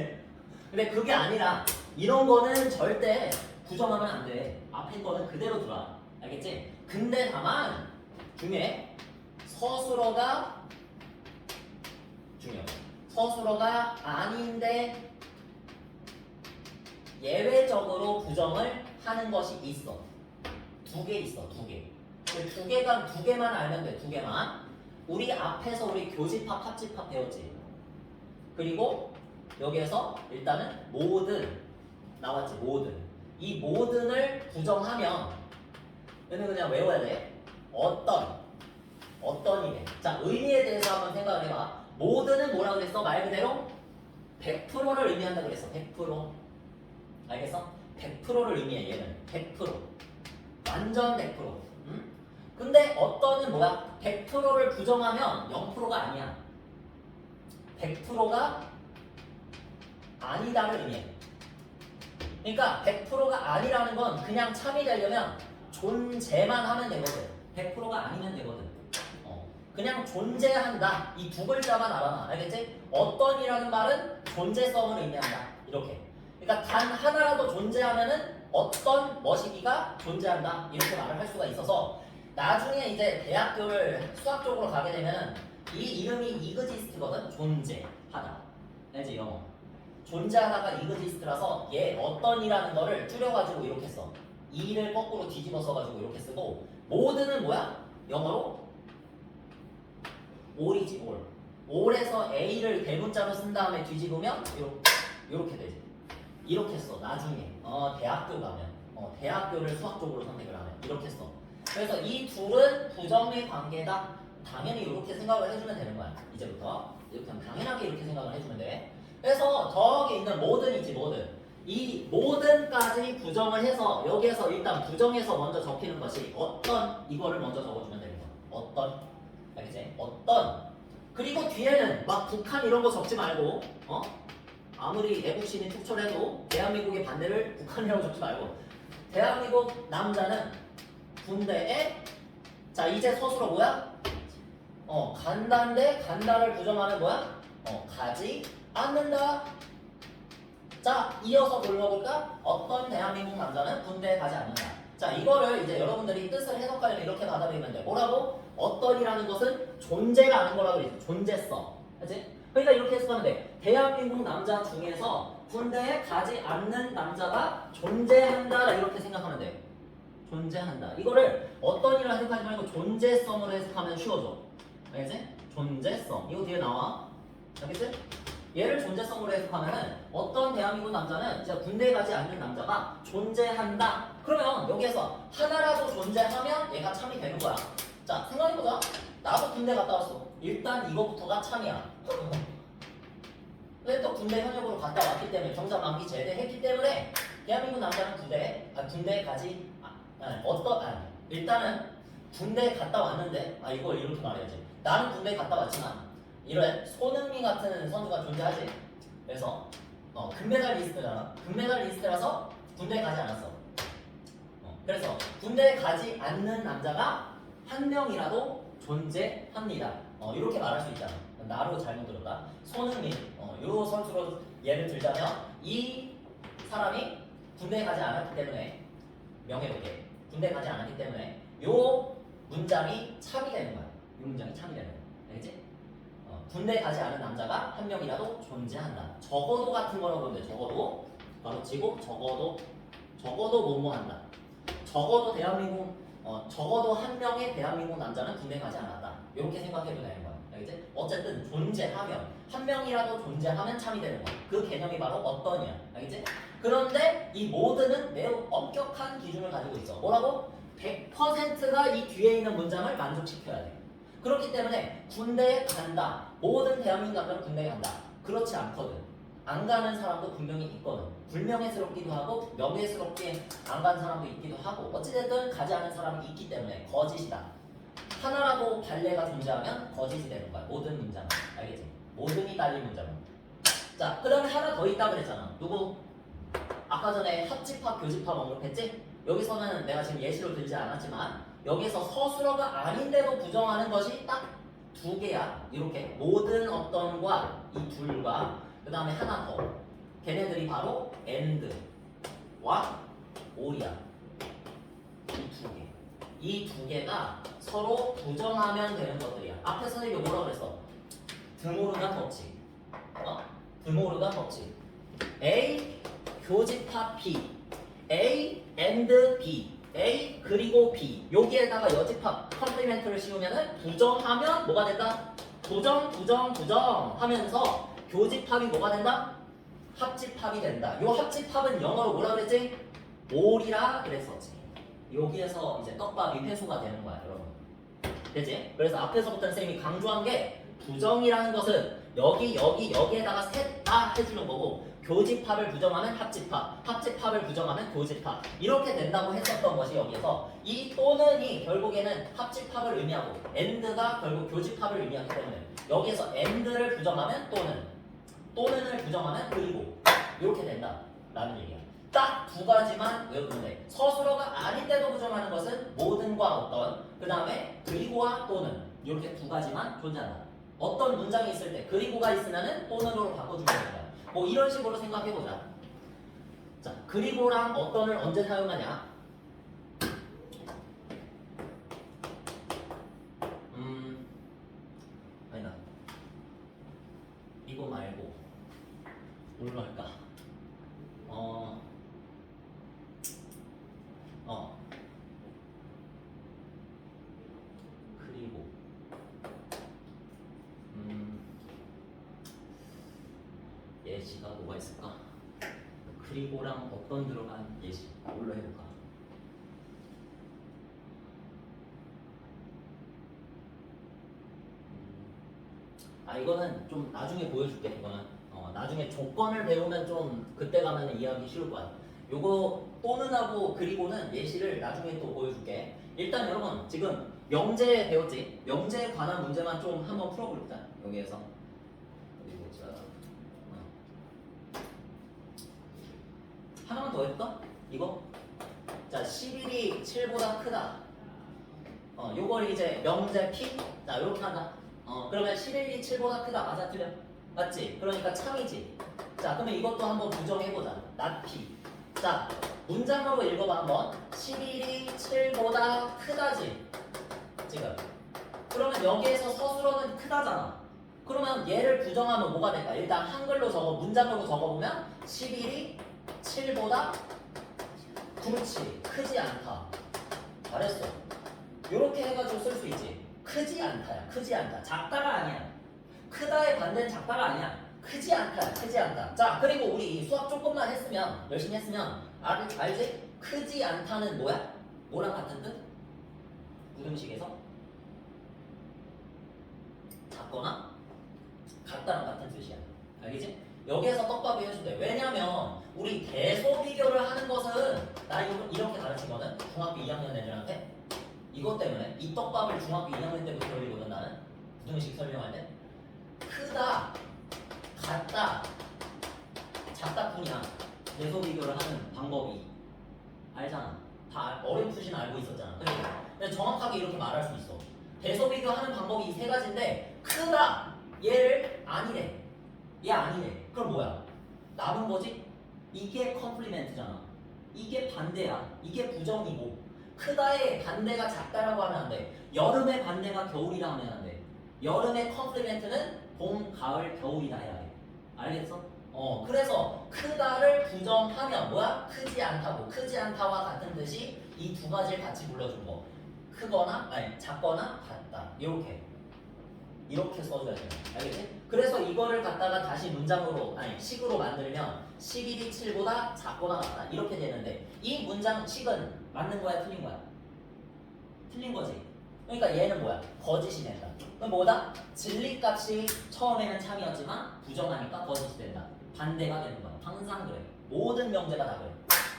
근데 그게 아니라 이런 거는 절대 부정하면 안 돼. 앞에 거는 그대로 들어와. 알겠지? 근데 다만 중에 서술어가 중요해. 서술어가 아닌데 예외적으로 부정을 하는 것이 있어. 두 개 있어. 두 개. 두 개만 알면 돼. 두 개만. 우리 앞에서 우리 교집합, 합집합 배웠지. 그리고 여기에서 일단은 모든 나왔지. 모든. 이 모든을 부정하면 얘는 그냥 외워야 돼. 어떤 이래. 자, 의미에 대해서 한번 생각을 해봐. 모든은 뭐라고 그랬어? 말 그대로 100%를 의미한다고 그랬어. 100%. 알겠어? 100%를 의미해. 얘는 100%. 완전 100%. 응? 근데 어떤은 뭐야? 100%를 부정하면 0%가 아니야. 100%가 아니다를 의미해. 그러니까 100%가 아니라는 건 그냥 참이 되려면 존재만 하면 되거든. 100%가 아니면 되거든. 그냥 존재한다. 이 두 글자만 알아놔. 알겠지? 어떤이라는 말은 존재성을 의미한다. 이렇게. 그러니까 단 하나라도 존재하면은 어떤 머시기가 존재한다. 이렇게 말을 할 수가 있어서 나중에 이제 대학교를 수학적으로 가게 되면은 이 이름이 이그지스트거든. 존재하다. 알지? 영어. 존재하다가 이그지스트라서 얘 어떤이라는 거를 줄여가지고 이렇게 써. 이를 거꾸로 뒤집어 써가지고 이렇게 쓰고 모든은 뭐야? 영어로 all이지. all. all에서 a를 대문자로 쓴 다음에 뒤집으면 이렇게 되지. 이렇게 써. 나중에 대학교 가면 대학교를 수학적으로 선택을 하면 이렇게 써. 그래서 이 둘은 부정의 관계다. 당연히 이렇게 생각을 해주면 되는 거야. 이제부터 이렇게 당연하게 이렇게 생각을 해주면 돼. 그래서 저기 있는 모든이지. 모든. 이 모든까지 부정을 해서 여기에서 일단 부정해서 먼저 적히는 것이 어떤 이거를 먼저 적어주면 되는 거야. 어떤. 알겠지? 어떤. 그리고 뒤에는 막 북한 이런 거 적지 말고 아무리 애국심이 툭철해도 대한민국의 반대를 북한이라고 적지 말고 대한민국 남자는 군대에 자 이제 서술어 뭐야? 간다인데 간다를 부정하는 뭐야? 가지 않는다. 자, 이어서 불러볼까? 어떤 대한민국 남자는 군대에 가지 않는다. 자, 이거를 이제 여러분들이 뜻을 해석하려면 이렇게 받아들이면 돼. 뭐라고? 어떤이라는 것은 존재가 아닌 거라고 그러지. 존재성. 그치? 그러니까 이렇게 해석하면 돼. 대한민국 남자 중에서 군대에 가지 않는 남자가 존재한다. 이렇게 생각하면 돼. 존재한다. 이거를 어떤이라 해석하지 말고 존재성으로 해석하면 쉬워져. 알겠지? 존재성. 이거 뒤에 나와. 알겠지? 얘를 존재성으로 해석하면은 어떤 대한민국 남자는 이제 군대에 가지 않는 남자가 존재한다. 그러면 여기에서 하나라도 존재하면 얘가 참이 되는 거야. 자, 생각해보자. 나도 군대 갔다 왔어. 일단 이거부터가 참이야. 근데 또 군대 현역으로 갔다 왔기 때문에 병장 만기 제대했기 때문에 대한민국 남자는 군대에 가지 일단은 군대에 갔다 왔는데 이걸 이렇게 말해야지. 나는 군대에 갔다 왔지만 이런 손흥민 같은 선수가 존재하지. 그래서 금메달리스트잖아. 금메달리스트라서 군대에 가지 않았어. 그래서 군대에 가지 않는 남자가 한 명이라도 존재합니다. 이렇게 말할 수 있잖아. 나로 잘못 들었다. 손흥민, 요 선수로 예를 들자면 이 사람이 군대에 가지 않았기 때문에 명예롭게 군대에 가지 않았기 때문에 요 문장이 참이 되는 거야. 요 문장이 참이 되는 거야. 알겠지? 군대에 가지 않은 남자가 한 명이라도 존재한다. 적어도 같은 거라고 보는데 적어도 바로 치고 적어도 뭐뭐한다. 적어도 적어도 한 명의 대한민국 남자는 군대에 가지 않았다. 이렇게 생각해도 되는 거야. 알겠지? 어쨌든 존재하면 한 명이라도 존재하면 참이 되는 거야. 그 개념이 바로 어떤이야. 알겠지? 그런데 이 모든은 매우 엄격한 기준을 가지고 있어. 뭐라고? 100%가 이 뒤에 있는 문장을 만족시켜야 돼. 그렇기 때문에 군대에 간다. 모든 대한민국 남자는 군대에 간다. 그렇지 않거든. 안 가는 사람도 분명히 있거든. 불명예스럽기도 하고 명예스럽게 안 간 사람도 있기도 하고 어찌됐든 가지 않은 사람이 있기 때문에 거짓이다. 하나라도 발레가 존재하면 거짓이 되는 거야. 모든 문장은. 알겠지? 모든이 딸린 문장은. 자, 그 다음에 하나 더 있다 그랬잖아. 누구? 아까 전에 합집합, 교집합 언급했지? 여기서는 내가 지금 예시로 들지 않았지만 여기서 서술어가 아닌데도 부정하는 것이 딱 두 개야. 이렇게 모든 어떤과 이 둘과 그 다음에 하나 더. 걔네들이 바로 and와 or이야. 이 두 개. 이 두 개가 서로 부정하면 되는 것들이야. 앞에 선생님이 뭐라고 그랬어? 드모르간 법칙. 드모르간 법칙. A 교집합 B. A and B. A 그리고 B 여기에다가 여집합 컴플리멘트를 씌우면은 부정하면 뭐가 된다? 부정 하면서 교집합이 뭐가 된다? 합집합이 된다. 요 합집합은 영어로 뭐라 그랬지? 올이라 그랬었지. 여기에서 이제 떡밥이 회수가 되는 거야, 여러분. 되지? 그래서 앞에서부터 선생님이 강조한 게 부정이라는 것은 여기에다가 셋 다 해주는 거고 교집합을 부정하면 합집합을 부정하면 교집합 이렇게 된다고 했었던 것이 여기에서 이 또는이 결국에는 합집합을 의미하고 and가 결국 교집합을 의미하기 때문에 여기에서 and를 부정하면 또는을 부정하면 그리고 이렇게 된다라는 얘기야. 딱 두 가지만 외우면 돼. 서술어가 아닌데도 부정하는 것은 모든과 어떤 그 다음에 그리고와 또는 이렇게 두 가지만 존재한다. 어떤 문장이 있을 때 그리고가 있으면은 또는으로 바꿔주면 된다. 뭐 이런 식으로 생각해보자. 자, 그리고랑 어떤을 언제 사용하냐? 아니다. 이거 말고 뭘로 할까? 그리고 예시가 뭐가 있을까? 그리고랑 어떤 들어간 예시 뭘로 해볼까? 이거는 좀 나중에 보여줄게. 이거는 나중에 조건을 배우면 좀 그때 가면 이해하기 쉬울 거야. 요거 또는하고 그리고는 예시를 나중에 또 보여줄게. 일단 여러분 지금 명제 배웠지? 명제에 관한 문제만 좀 한번 풀어볼까? 여기에서 그리고 하나만 더 해볼까? 이거? 자, 11이 7보다 크다. 요걸 이제 명제 P? 자, 요렇게 한다. 그러면 11이 7보다 크다. 맞아, 틀려? 맞지? 그러니까 참이지. 자, 그러면 이것도 한번 부정해보자. not p. 자, 문장으로 읽어봐 한번. 11이 7보다 크다지. 지금. 그러면 여기에서 서술어는 크다잖아. 그러면 얘를 부정하면 뭐가 될까? 일단 한글로 문장으로 적어보면 11이 7보다 그렇지. 크지 않다. 잘했어. 요렇게 해가지고 쓸 수 있지. 크지 않다야. 크지 않다. 작다가 아니야. 크다의 반대는 작다가 아니야. 크지 않다. 크지 않다. 자, 그리고 우리 수학 조금만 했으면, 열심히 했으면 알지? 크지 않다는 뭐야? 뭐랑 같은 뜻? 부등식에서 작거나 같다랑 같은 뜻이야. 알겠지? 여기에서 떡밥이 해준대. 왜냐면 우리 대소 비교를 하는 것은 나 이렇게 가르치거든. 중학교 2학년 애들한테. 이것 때문에 이 떡밥을 중학교 2학년 때부터 돌리거든. 나는 부등식 설명할 때. 크다, 같다, 작다뿐이야. 대소 비교를 하는 방법이. 알잖아. 다 어렴풋이는 알고 있었잖아. 근데 정확하게 이렇게 말할 수 있어. 대소 비교하는 방법이 이 세 가지인데 크다. 얘를 아니래. 얘 아니래. 그럼 뭐야? 남은 거지? 이게 컴플리멘트잖아. 이게 반대야. 이게 부정이고. 크다의 반대가 작다라고 하면 안 돼. 여름의 반대가 겨울이라 하면 안 돼. 여름의 컴플리멘트는 봄, 가을, 겨울이다 해야 해. 알겠어? 그래서 크다를 부정하면 뭐야? 크지 않다고. 크지 않다와 같은 뜻이 이 두 가지를 같이 불러준 거. 크거나, 아니, 작거나 같다. 이렇게 써줘야 돼. 알겠지? 그래서 이거를 갖다가 다시 문장으로, 아니, 식으로 만들면 11이 7보다 작거나 같다. 이렇게 되는데 이 문장 식은 맞는 거야? 틀린 거야? 틀린 거지. 그러니까 얘는 뭐야? 거짓이 된다. 그럼 뭐다? 진리값이 처음에는 참이었지만 부정하니까 거짓이 된다. 반대가 되는 거야. 항상 그래. 모든 명제가 다 그래.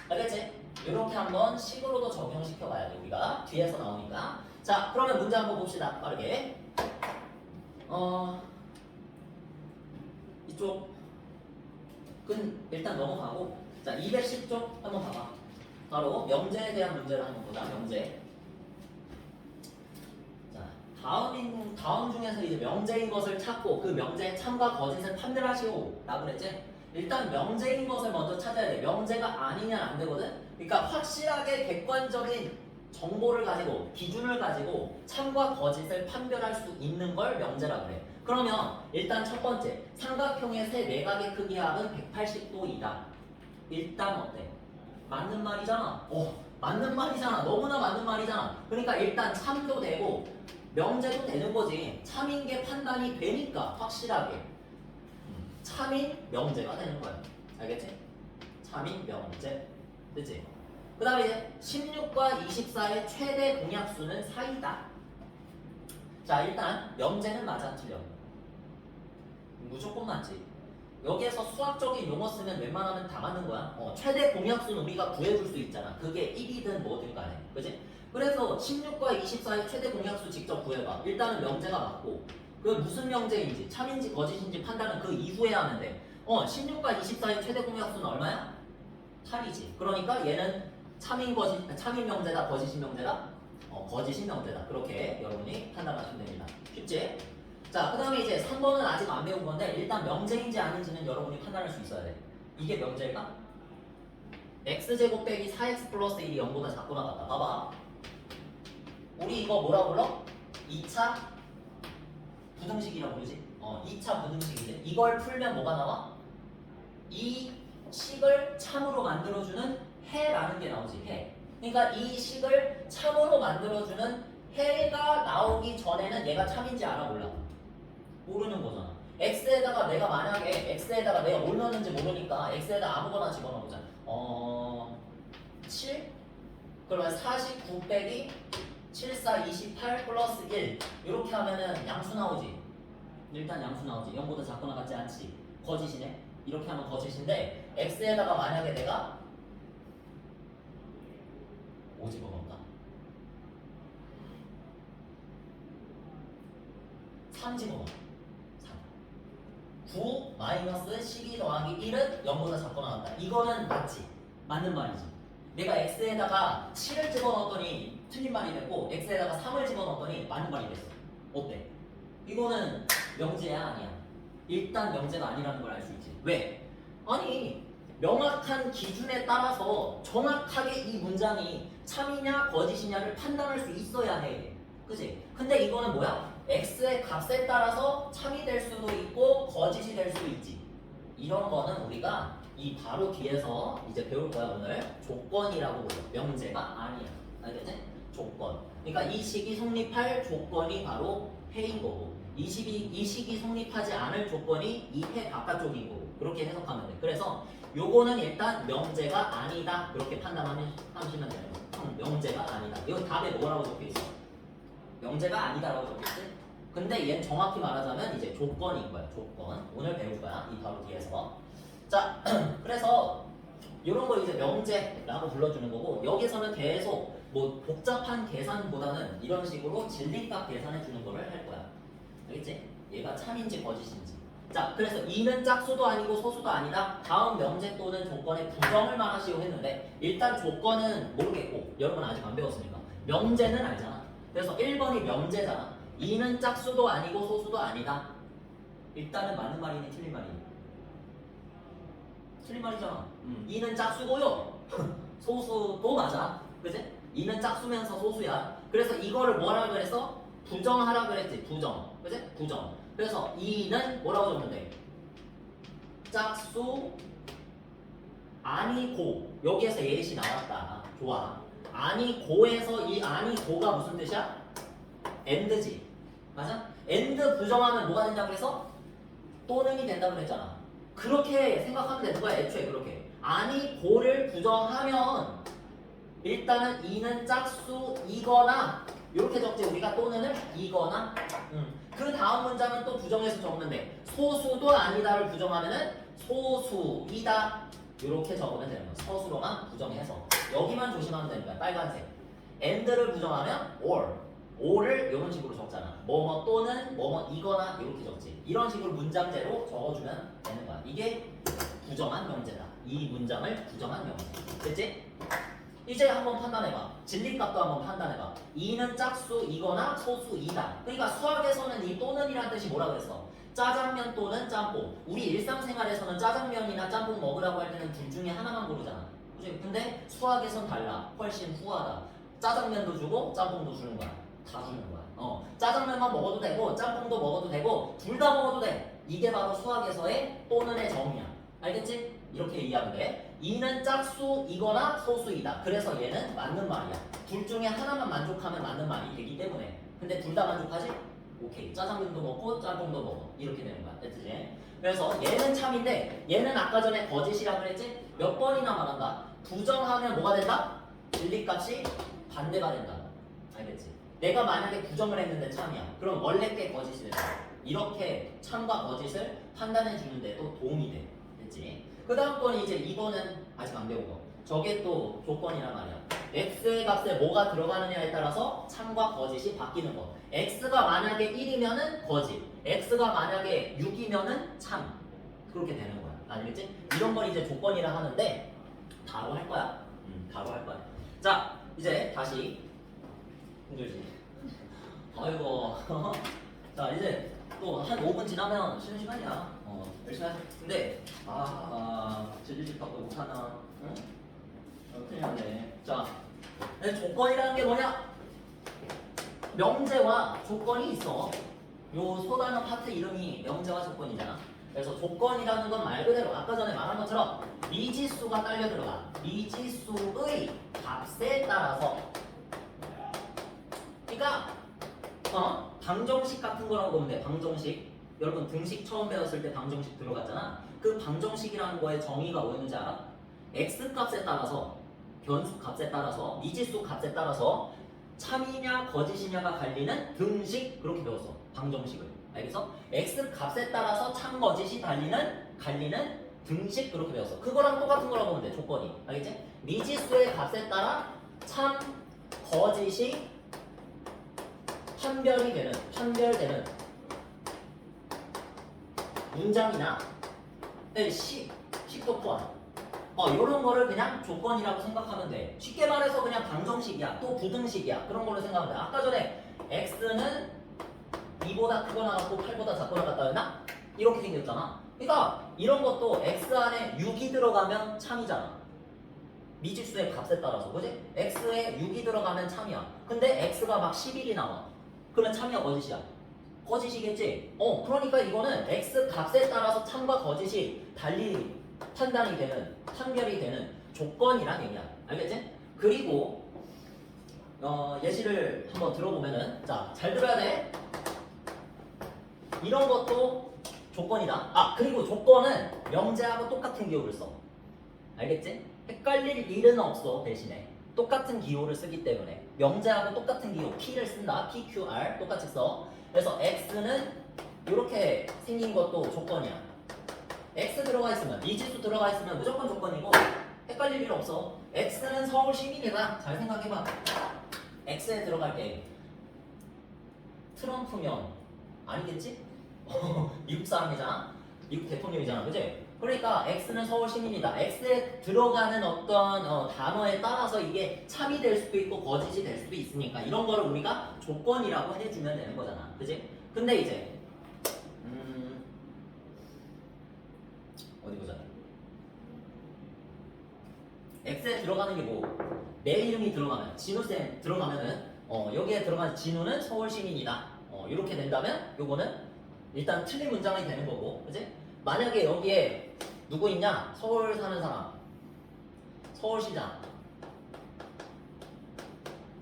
알겠지? 이렇게 한번 식으로도 적용시켜 봐야 돼. 우리가 뒤에서 나오니까. 자, 그러면 문제 한번 봅시다. 빠르게. 이쪽은 일단 넘어가고, 자, 210쪽 한번 봐봐. 바로 명제에 대한 문제를 한번 보자. 명제. 자, 다음 중에서 이제 명제인 것을 찾고 그 명제의 참과 거짓을 판별하시오 라고 그랬지? 일단 명제인 것을 먼저 찾아야 돼. 명제가 아니냐 안 되거든? 그러니까 확실하게 객관적인 정보를 가지고 기준을 가지고 참과 거짓을 판별할 수 있는 걸 명제라 그래. 그러면 일단 첫 번째, 삼각형의 세 내각의 크기의 합은 180도이다. 일단 어때? 맞는 말이잖아. 맞는 말이잖아. 너무나 맞는 말이잖아. 그러니까 일단 참도 되고 명제도 되는 거지. 참인 게 판단이 되니까 확실하게 참인 명제가 되는 거야. 알겠지? 참인 명제. 그치? 그 다음에 이제 16과 24의 최대 공약수는 4이다. 자, 일단 명제는 맞아 틀려. 무조건 맞지. 여기에서 수학적인 용어 쓰면 웬만하면 다 맞는 거야. 최대 공약수는 우리가 구해줄 수 있잖아. 그게 1이든 뭐든 간에. 그치? 그래서 16과 24의 최대 공약수 직접 구해봐. 일단은 명제가 맞고 그 무슨 명제인지 참인지 거짓인지 판단은 그 이후에 하면 돼. 16과 24의 최대 공약수는 얼마야? 8이지. 그러니까 얘는 참인 명제다, 거짓인 명제다? 거짓인 명제다. 그렇게 여러분이 판단하시면 됩니다. 쉽지? 자, 그 다음에 이제 3번은 아직 안 배운 건데 일단 명제인지 아닌지는 여러분이 판단할 수 있어야 돼. 이게 명제일까? x제곱 빼기 4x 플러스 1이 0보다 작거나 같다. 봐봐. 우리 이거 뭐라 불러? 2차 부등식이라고 부르지? 2차 부등식이지. 이걸 풀면 뭐가 나와? 이 식을 참으로 만들어주는 해라는 게 나오지. 해. 그러니까 이 식을 참으로 만들어주는 해가 나오기 전에는 얘가 참인지 알아 몰라? 모르는 거잖아. x에다가 내가 만약에 x에다가 내가 뭘 넣었는지 모르니까 x에다 아무거나 집어넣어보자. 7? 그러면 49 빼기 7, 4, 28 플러스 1 이렇게 하면은 양수 나오지. 일단 양수 나오지. 0보다 작거나 같지 않지. 거짓이네. 이렇게 하면 거짓인데 x에다가 만약에 내가 5 집어넣을까? 3 집어넣어. 9 마이너스 12 더하기 1은 0보다 작거나 같다. 이거는 맞지? 맞는 말이지. 내가 x에다가 7을 집어넣었더니 틀린 말이 됐고 x에다가 3을 집어넣었더니 맞는 말이 됐어. 어때? 이거는 명제야 아니야? 일단 명제가 아니라는 걸 알 수 있지. 왜? 아니 명확한 기준에 따라서 정확하게 이 문장이 참이냐 거짓이냐를 판단할 수 있어야 해. 그치? 근데 이거는 뭐야? x의 값에 따라서 참이 될 수도 있고 거짓이 될 수 있지. 이런 거는 우리가 이 바로 뒤에서 이제 배울 거야 오늘. 조건이라고 불러. 명제가 아니야. 알겠지? 조건. 그러니까 이 식이 성립할 조건이 바로 해인 거고 이 식이 성립하지 않을 조건이 이 해 바깥쪽인 거고 그렇게 해석하면 돼. 그래서 요거는 일단 명제가 아니다 그렇게 판단하시면 돼요. 명제가 아니다. 이거 답에 뭐라고 적혀있어? 명제가 아니다라고 적혀있지? 근데 얘는 정확히 말하자면 이제 조건인 거야. 조건. 오늘 배울 거야. 이 바로 뒤에서. 자, 그래서 이런 거 이제 명제라고 불러주는 거고 여기서는 계속 뭐 복잡한 계산보다는 이런 식으로 진리값 계산해 주는 거를 할 거야. 알겠지? 얘가 참인지 거짓인지. 자, 그래서 이는 짝수도 아니고 소수도 아니다. 다음 명제 또는 조건의 부정을 말하시오 했는데 일단 조건은 모르겠고 여러분 아직 안 배웠으니까 명제는 알잖아. 그래서 1번이 명제잖아. 이는 짝수도 아니고 소수도 아니다. 일단은 맞는 말이니 틀린 말이니? 틀린 말이잖아. 이는 짝수고요. 소수도 맞아. 그치? 이는 짝수면서 소수야. 그래서 이거를 뭐라 그랬어? 부정하라 그랬지. 부정. 그치? 부정. 그래서 이는 뭐라고 적는데? 짝수 아니고. 여기에서 예시 나왔다. 좋아. 아니고에서 이 아니고가 무슨 뜻이야? and지. 맞아? and 부정하면 뭐가 된다고 그래서? 또는이 된다고 그랬잖아. 그렇게 생각하면 되는 거야. 애초에 그렇게. 아니고를 부정하면 일단은 이는 짝수이거나 이렇게 적지 우리가 또는을 이거나 그 다음 문장은 또 부정해서 적는데 소수도 아니다를 부정하면은 소수이다 이렇게 적으면 되는 거야. 서술어만 부정해서 여기만 조심하면 되는 거야. 빨간색 and를 부정하면 or를 이런 식으로 적잖아. 뭐뭐 또는 뭐뭐 이거나 이렇게 적지. 이런 식으로 문장제로 적어주면 되는 거야. 이게 부정한 명제다. 이 문장을 부정한 명제. 됐지? 이제 한번 판단해봐. 진리값도 한번 판단해봐. 이는 짝수이거나 소수이다. 그러니까 수학에서는 이 또는이란 뜻이 뭐라 그랬어? 짜장면 또는 짬뽕. 우리 일상생활에서는 짜장면이나 짬뽕 먹으라고 할 때는 둘 중에 하나만 고르잖아. 그치? 근데 수학에선 달라. 훨씬 후하다. 짜장면도 주고 짬뽕도 주는 거야. 다 주는 거야. 짜장면만 먹어도 되고 짬뽕도 먹어도 되고 둘 다 먹어도 돼. 이게 바로 수학에서의 또는의 정의야. 알겠지? 이렇게 이해하면 돼. 이는 짝수이거나 소수이다. 그래서 얘는 맞는 말이야. 둘 중에 하나만 만족하면 맞는 말이 되기 때문에. 근데 둘 다 만족하지? 오케이. 짜장면도 먹고 짬뽕도 먹어. 이렇게 되는 거야. 됐지? 그래서 얘는 참인데 얘는 아까 전에 거짓이라 그랬지? 몇 번이나 말한다. 부정하면 뭐가 된다? 진리값이 반대가 된다. 알겠지? 내가 만약에 부정을 했는데 참이야. 그럼 원래 게 거짓이 된다. 이렇게 참과 거짓을 판단해 주는데도 도움이 돼. 됐지? 그 다음 건이 이제 2번은 아직 안 배운 거. 저게 또 조건이란 말이야. x의 값에 뭐가 들어가느냐에 따라서 참과 거짓이 바뀌는 거. x가 만약에 1이면은 거짓, x가 만약에 6이면은 참. 그렇게 되는 거야. 알겠지? 이런 걸 이제 조건이라 하는데 바로 할 거야. 바로 할 거야. 자, 이제 다시 힘들지? 아이고. 자, 이제 또 한 5분 지나면 쉬는 시간이야. 열심히 하자. 근데 질질집합도 못하나? 응? 큰일 났네. 자, 조건이라는 게 뭐냐? 명제와 조건이 있어. 요 소단어 파트 이름이 명제와 조건이잖아. 그래서 조건이라는 건 말 그대로 아까 전에 말한 것처럼 미지수가 딸려 들어가. 미지수의 값에 따라서. 그러니까 방정식 같은 거라고 보면 돼. 방정식. 여러분 등식 처음 배웠을 때 방정식 들어갔잖아. 그 방정식이라는 거의 정의가 뭐였는지 알아? x 값에 따라서, 변수 값에 따라서, 미지수 값에 따라서 참이냐 거짓이냐가 갈리는 등식. 그렇게 배웠어. 방정식을. 알겠어? x 값에 따라서 참 거짓이 갈리는 등식. 그렇게 배웠어. 그거랑 똑같은 거라고 보면 돼. 조건이. 알겠지? 미지수의 값에 따라 참 거짓이 판별되는 문장이나 식도 포함. 이런 거를 그냥 조건이라고 생각하면 돼. 쉽게 말해서 그냥 방정식이야. 또 부등식이야. 그런 걸로 생각하면 돼. 아까 전에 x는 2보다 크거나 같고 8보다 작거나 같다 했나? 이렇게 생겼잖아. 그러니까 이런 것도 x 안에 6이 들어가면 참이잖아. 미지수의 값에 따라서, 그지? x에 6이 들어가면 참이야. 근데 x가 막 11이 나와. 그러면 참이야, 거짓이야? 거짓이겠지? 그러니까 이거는 x 값에 따라서 참과 거짓이 달리 판단이 되는, 판별이 되는 조건이란 얘기야. 알겠지? 그리고 예시를 한번 들어보면은, 자, 잘 들어야 돼. 이런 것도 조건이다. 그리고 조건은 명제하고 똑같은 기호를 써. 알겠지? 헷갈릴 일은 없어. 대신에 똑같은 기호를 쓰기 때문에 명제하고 똑같은 기호 P를 쓴다. PQR 똑같이 써. 그래서 X는 이렇게 생긴 것도 조건이야. X 들어가 있으면, 미지수 들어가 있으면 무조건 조건이고 헷갈릴 일 없어. X는 서울 시민이다. 잘 생각해봐. X에 들어갈 때 트럼프면 아니겠지? 미국 사람이잖아. 미국 대통령이잖아. 그지? 그러니까 X는 서울 시민이다. X에 들어가는 어떤 단어에 따라서 이게 참이 될 수도 있고 거짓이 될 수도 있으니까 이런 거를 우리가 조건이라고 해주면 되는 거잖아. 그지? 근데 이제 어디 보자. X에 들어가는 게 뭐? 내 이름이 들어가면, 진우쌤 들어가면은 여기에 들어간 진우는 서울 시민이다. 이렇게 된다면 요거는 일단 틀린 문장이 되는 거고, 그지? 만약에 여기에 누구 있냐? 서울 사는 사람, 서울시장,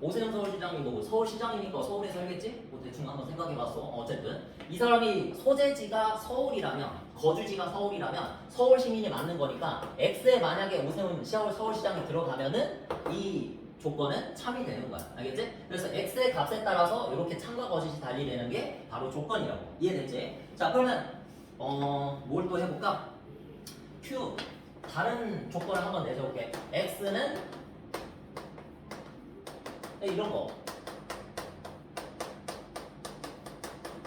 오세훈 서울시장이 뭐 서울시장이니까 서울에 살겠지? 뭐 대충 한번 생각해봤어. 어쨌든 이 사람이 소재지가 서울이라면, 거주지가 서울이라면 서울 시민이 맞는 거니까 X에 만약에 오세훈 서울시장이 들어가면은 이 조건은 참이 되는 거야. 알겠지? 그래서 X의 값에 따라서 이렇게 참과 거짓이 달리되는 게 바로 조건이라고. 이해됐지? 자, 그러면 뭘 또 해볼까? Q 다른 조건을 한번 내줘볼게. X는 이런 거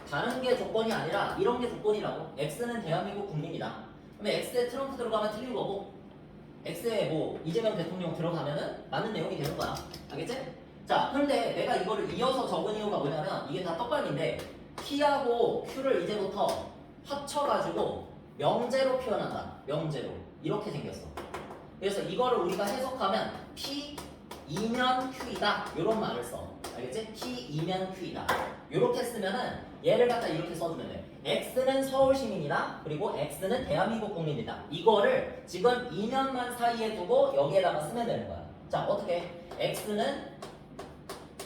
다른 게 조건이 아니라 이런 게 조건이라고. X는 대한민국 국민이다. 그러면 X에 트럼프 들어가면 틀린 거고 X에 뭐 이재명 대통령 들어가면은 맞는 내용이 되는 거야. 알겠지? 자, 그런데 내가 이거를 이어서 적은 이유가 뭐냐면 이게 다 떡갈비인데 P하고 Q를 이제부터 합쳐가지고 명제로 표현한다. 명제로. 이렇게 생겼어. 그래서 이거를 우리가 해석하면 P 2면 Q이다. 이런 말을 써. 알겠지? P 2면 Q이다. 이렇게 쓰면은 얘를 갖다 이렇게 써주면 돼. X는 서울 시민이다. 그리고 X는 대한민국 국민이다. 이거를 지금 2면만 사이에 두고 여기에다가 쓰면 되는 거야. 자, 어떻게? X는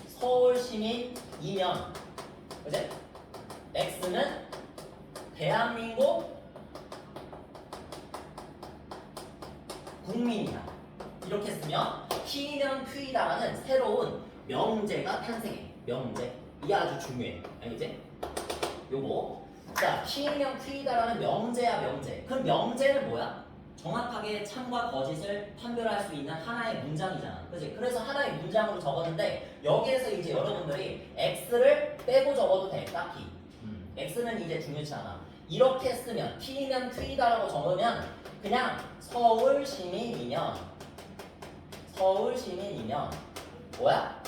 서울 시민 2면, 그지? X는 대한민국 국민이다. 이렇게 쓰면 P면 Q이다라는 새로운 명제가 탄생해. 명제. 이게 아주 중요해. 알겠지? 요거. 자, P면 Q이다라는 명제야, 명제. 그럼 명제는 뭐야? 정확하게 참과 거짓을 판별할 수 있는 하나의 문장이잖아. 그치? 그래서 하나의 문장으로 적었는데 여기에서 이제 여러분들이 X를 빼고 적어도 돼. 딱히. X는 이제 중요치 않아. 이렇게 쓰면 P면 Q이다라고 적으면 그냥 서울 시민이면 뭐야?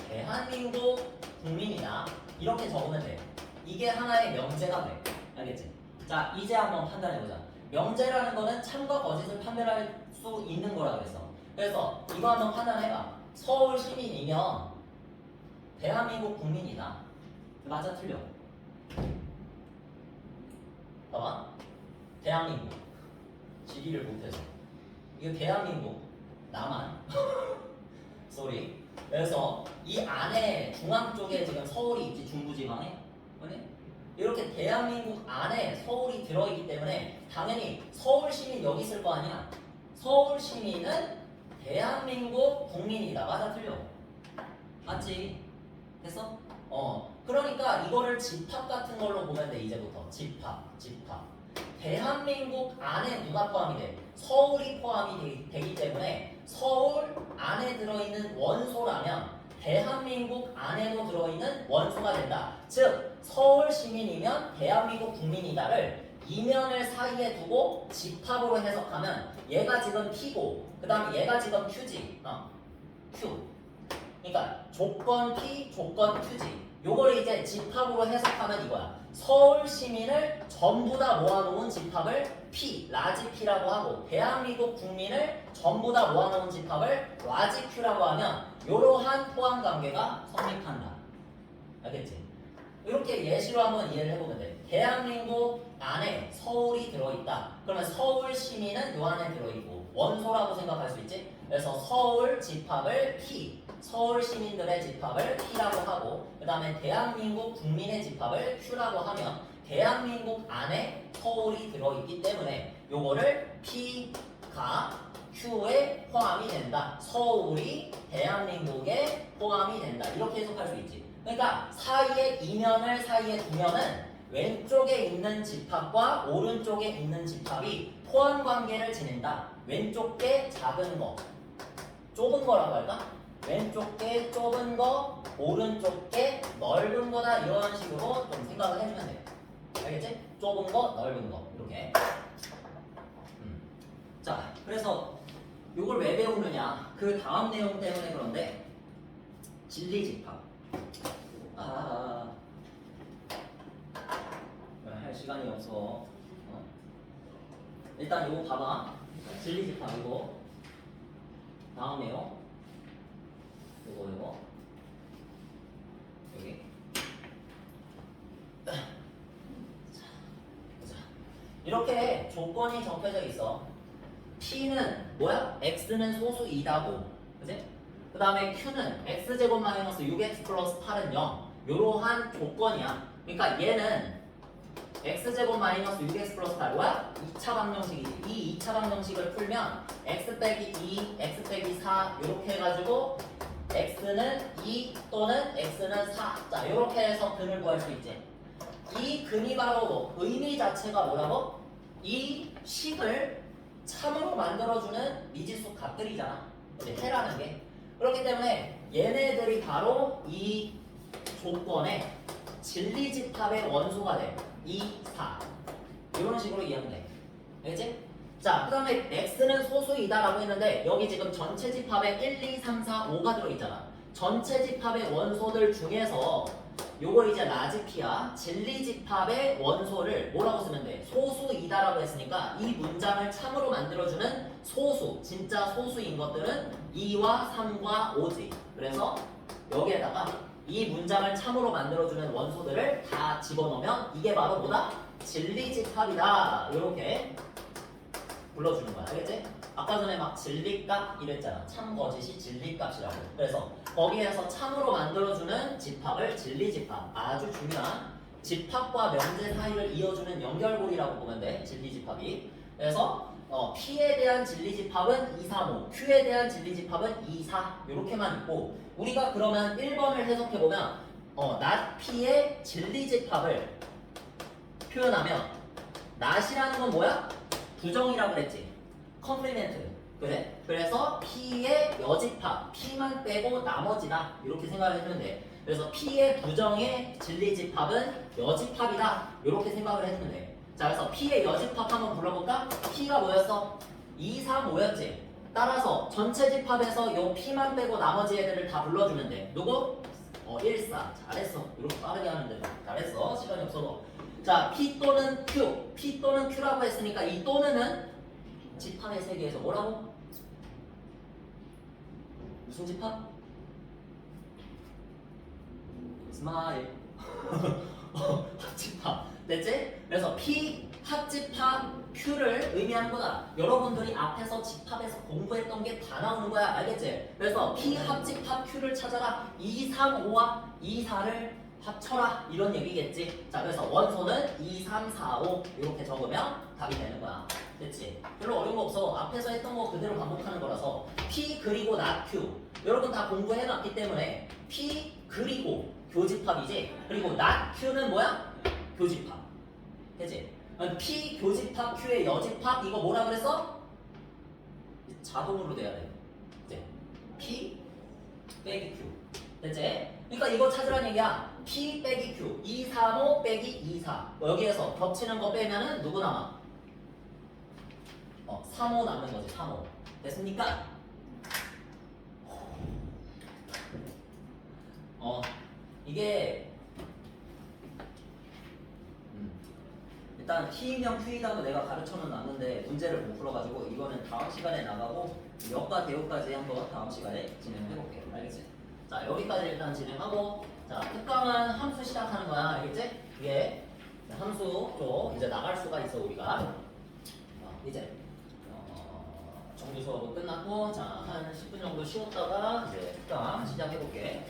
대한민국 국민이다. 이렇게 적으면 돼. 이게 하나의 명제가 돼. 알겠지? 자, 이제 한번 판단해보자. 명제라는 거는 참과 거짓을 판별할 수 있는 거라 그랬어. 그래서 이거 한번 판단해봐. 서울 시민이면 대한민국 국민이다. 맞아, 틀려? 봐봐. 대한민국. 지리를 못해서. 이거 대한민국. 나만. 쏘리. 그래서 이 안에 중앙 쪽에 지금 서울이 있지. 중부지방에. 그래? 이렇게 대한민국 안에 서울이 들어있기 때문에 당연히 서울 시민 여기 있을 거 아니야. 서울 시민은 대한민국 국민이다. 맞아, 틀려? 맞지? 됐어? 그러니까 이거를 집합 같은 걸로 보면 돼. 이제부터 집합. 대한민국 안에 누가 포함이 돼? 서울이 포함이 되기 때문에 서울 안에 들어있는 원소라면 대한민국 안에도 들어있는 원소가 된다. 즉 서울 시민이면 대한민국 국민이다를 이면을 사이에 두고 집합으로 해석하면 얘가 지금 P고 그 다음에 얘가 지금 Q지. Q. 그러니까 조건 P, 조건 Q지. 요거를 이제 집합으로 해석하면 이거야. 서울 시민을 전부 다 모아놓은 집합을 P, 라지 P라고 하고 대한민국 국민을 전부 다 모아놓은 집합을 라지 Q라고 하면 이러한 포함 관계가 성립한다. 알겠지? 이렇게 예시로 한번 이해를 해보면 돼. 대한민국 안에 서울이 들어있다. 그러면 서울 시민은 요 안에 들어있고 원소라고 생각할 수 있지? 그래서 서울 집합을 P, 서울 시민들의 집합을 P라고 하고 그 다음에 대한민국 국민의 집합을 Q라고 하면 대한민국 안에 서울이 들어있기 때문에 요거를 P가 Q에 포함이 된다. 서울이 대한민국에 포함이 된다. 이렇게 해석할 수 있지. 그러니까 사이에 이면을 사이에 두면은 왼쪽에 있는 집합과 오른쪽에 있는 집합이 포함 관계를 지닌다. 왼쪽 게 작은 거, 좁은 거라고 할까? 왼쪽 게 좁은 거, 오른쪽 게 넓은 거다. 이런 식으로 좀 생각을 해주면 돼. 알겠지? 좁은 거, 넓은 거 이렇게. 자, 그래서 이걸 왜 배우느냐? 그 다음 내용 때문에 그런데 진리집합. 할 시간이 없어. 일단 이거 봐봐. 진리집합이고 다음 내용. 이거 여기. 자, 보자. 이렇게 조건이 적혀져 있어. P는 뭐야? X는 소수 2다고, 그지? 그 다음에 Q는 X제곱 마이너스 6X 플러스 8은 0. 요러한 조건이야. 그러니까 얘는 X제곱 마이너스 6X 플러스 8 뭐야? 2차 방정식이지. 이 2차 방정식을 풀면 X 빼기 2, X 빼기 4 요렇게 해가지고 X는 2 또는 X는 4. 자, 요렇게 해서 근을 구할 수 있지. 이 근이 바로 의미 자체가 뭐라고? 이 식을 참으로 만들어주는 미지수 값들이잖아. 해라는 게. 그렇기 때문에 얘네들이 바로 이 조건의 진리집합의 원소가 돼. 2, 4. 이런 식으로 이해하면 돼. 알겠지? 자, 그 다음에 X는 소수이다라고 했는데 여기 지금 전체 집합에 1, 2, 3, 4, 5가 들어있잖아. 전체 집합의 원소들 중에서 요거 이제 라지 P야. 진리 집합의 원소를 뭐라고 쓰면 돼? 소수이다라고 했으니까 이 문장을 참으로 만들어주는 소수, 진짜 소수인 것들은 2와 3과 5지. 그래서 여기에다가 이 문장을 참으로 만들어주는 원소들을 다 집어넣으면 이게 바로 뭐다? 진리 집합이다. 이렇게 불러주는 거야. 알겠지? 아까 전에 막 진리값 이랬잖아. 참 거짓이 진리값이라고. 그래서 거기에서 참으로 만들어주는 집합을 진리집합. 아주 중요한 집합과 명제 사이를 이어주는 연결고리라고 보면 돼. 진리집합이. 그래서 P에 대한 진리집합은 2, 3, 5, Q에 대한 진리집합은 2, 4 이렇게만 있고 우리가 그러면 1번을 해석해보면 not P의 진리집합을 표현하면 not이라는 건 뭐야? 부정이라고 그랬지. 컴플리멘트. 그래? 그래서 P의 여집합, P만 빼고 나머지다. 이렇게 생각을 해주면 돼. 그래서 P의 부정의 진리집합은 여집합이다. 이렇게 생각을 해주면 돼. 자, 그래서 P의 여집합 한번 불러볼까? P가 뭐였어? 2, 3, 5였지. 따라서 전체 집합에서 요 P만 빼고 나머지 애들을 다 불러주면 돼. 누구? 1, 4. 잘했어. 이렇게 빠르게 하는데 잘했어. 시간이 없어도. 자, P 또는 Q. P 또는 Q라고 했으니까 이 또는은 집합의 세계에서 뭐라고? 무슨 집합? 스마일. 합집합. 됐지? 그래서 P 합집합 Q를 의미하는 거다. 여러분들이 앞에서 집합에서 공부했던 게 다 나오는 거야. 알겠지? 그래서 P 합집합 Q를 찾아라. 2, 3, 5와 2, 4를 합쳐라. 이런 얘기겠지. 자, 그래서 원소는 2, 3, 4, 5 이렇게 적으면 답이 되는 거야. 됐지? 별로 어려운 거 없어. 앞에서 했던 거 그대로 반복하는 거라서 P 그리고 not Q. 여러분 다 공부해놨기 때문에 P 그리고 교집합이지. 그리고 not Q는 뭐야? 교집합. 됐지? P 교집합 Q의 여집합 이거 뭐라 그랬어? 자동으로 돼야 돼. 이제 P 빼기 Q. 됐지? 그러니까 이거 찾으라는 얘기야. P 빼기 Q. 2, 3, 5 빼기 2, 4. 여기에서 겹치는 거 빼면은 누구 남아? 3, 5 남는 거지. 3, 5. 됐습니까? 이게 일단 T인형 Q이다도 내가 가르쳐는 놨는데 문제를 못 풀어가지고 이거는 다음 시간에 나가고 역과 대우까지 한번 다음 시간에 진행해볼게. 알겠지? 자 여기까지 일단 진행하고 자 특강은 함수 시작하는 거야. 알겠지? 이게 함수 쪽 이제 나갈 수가 있어 우리가. 이제 정규 수업은 끝났고 자 한 10분 정도 쉬었다가 이제 특강 시작해볼게.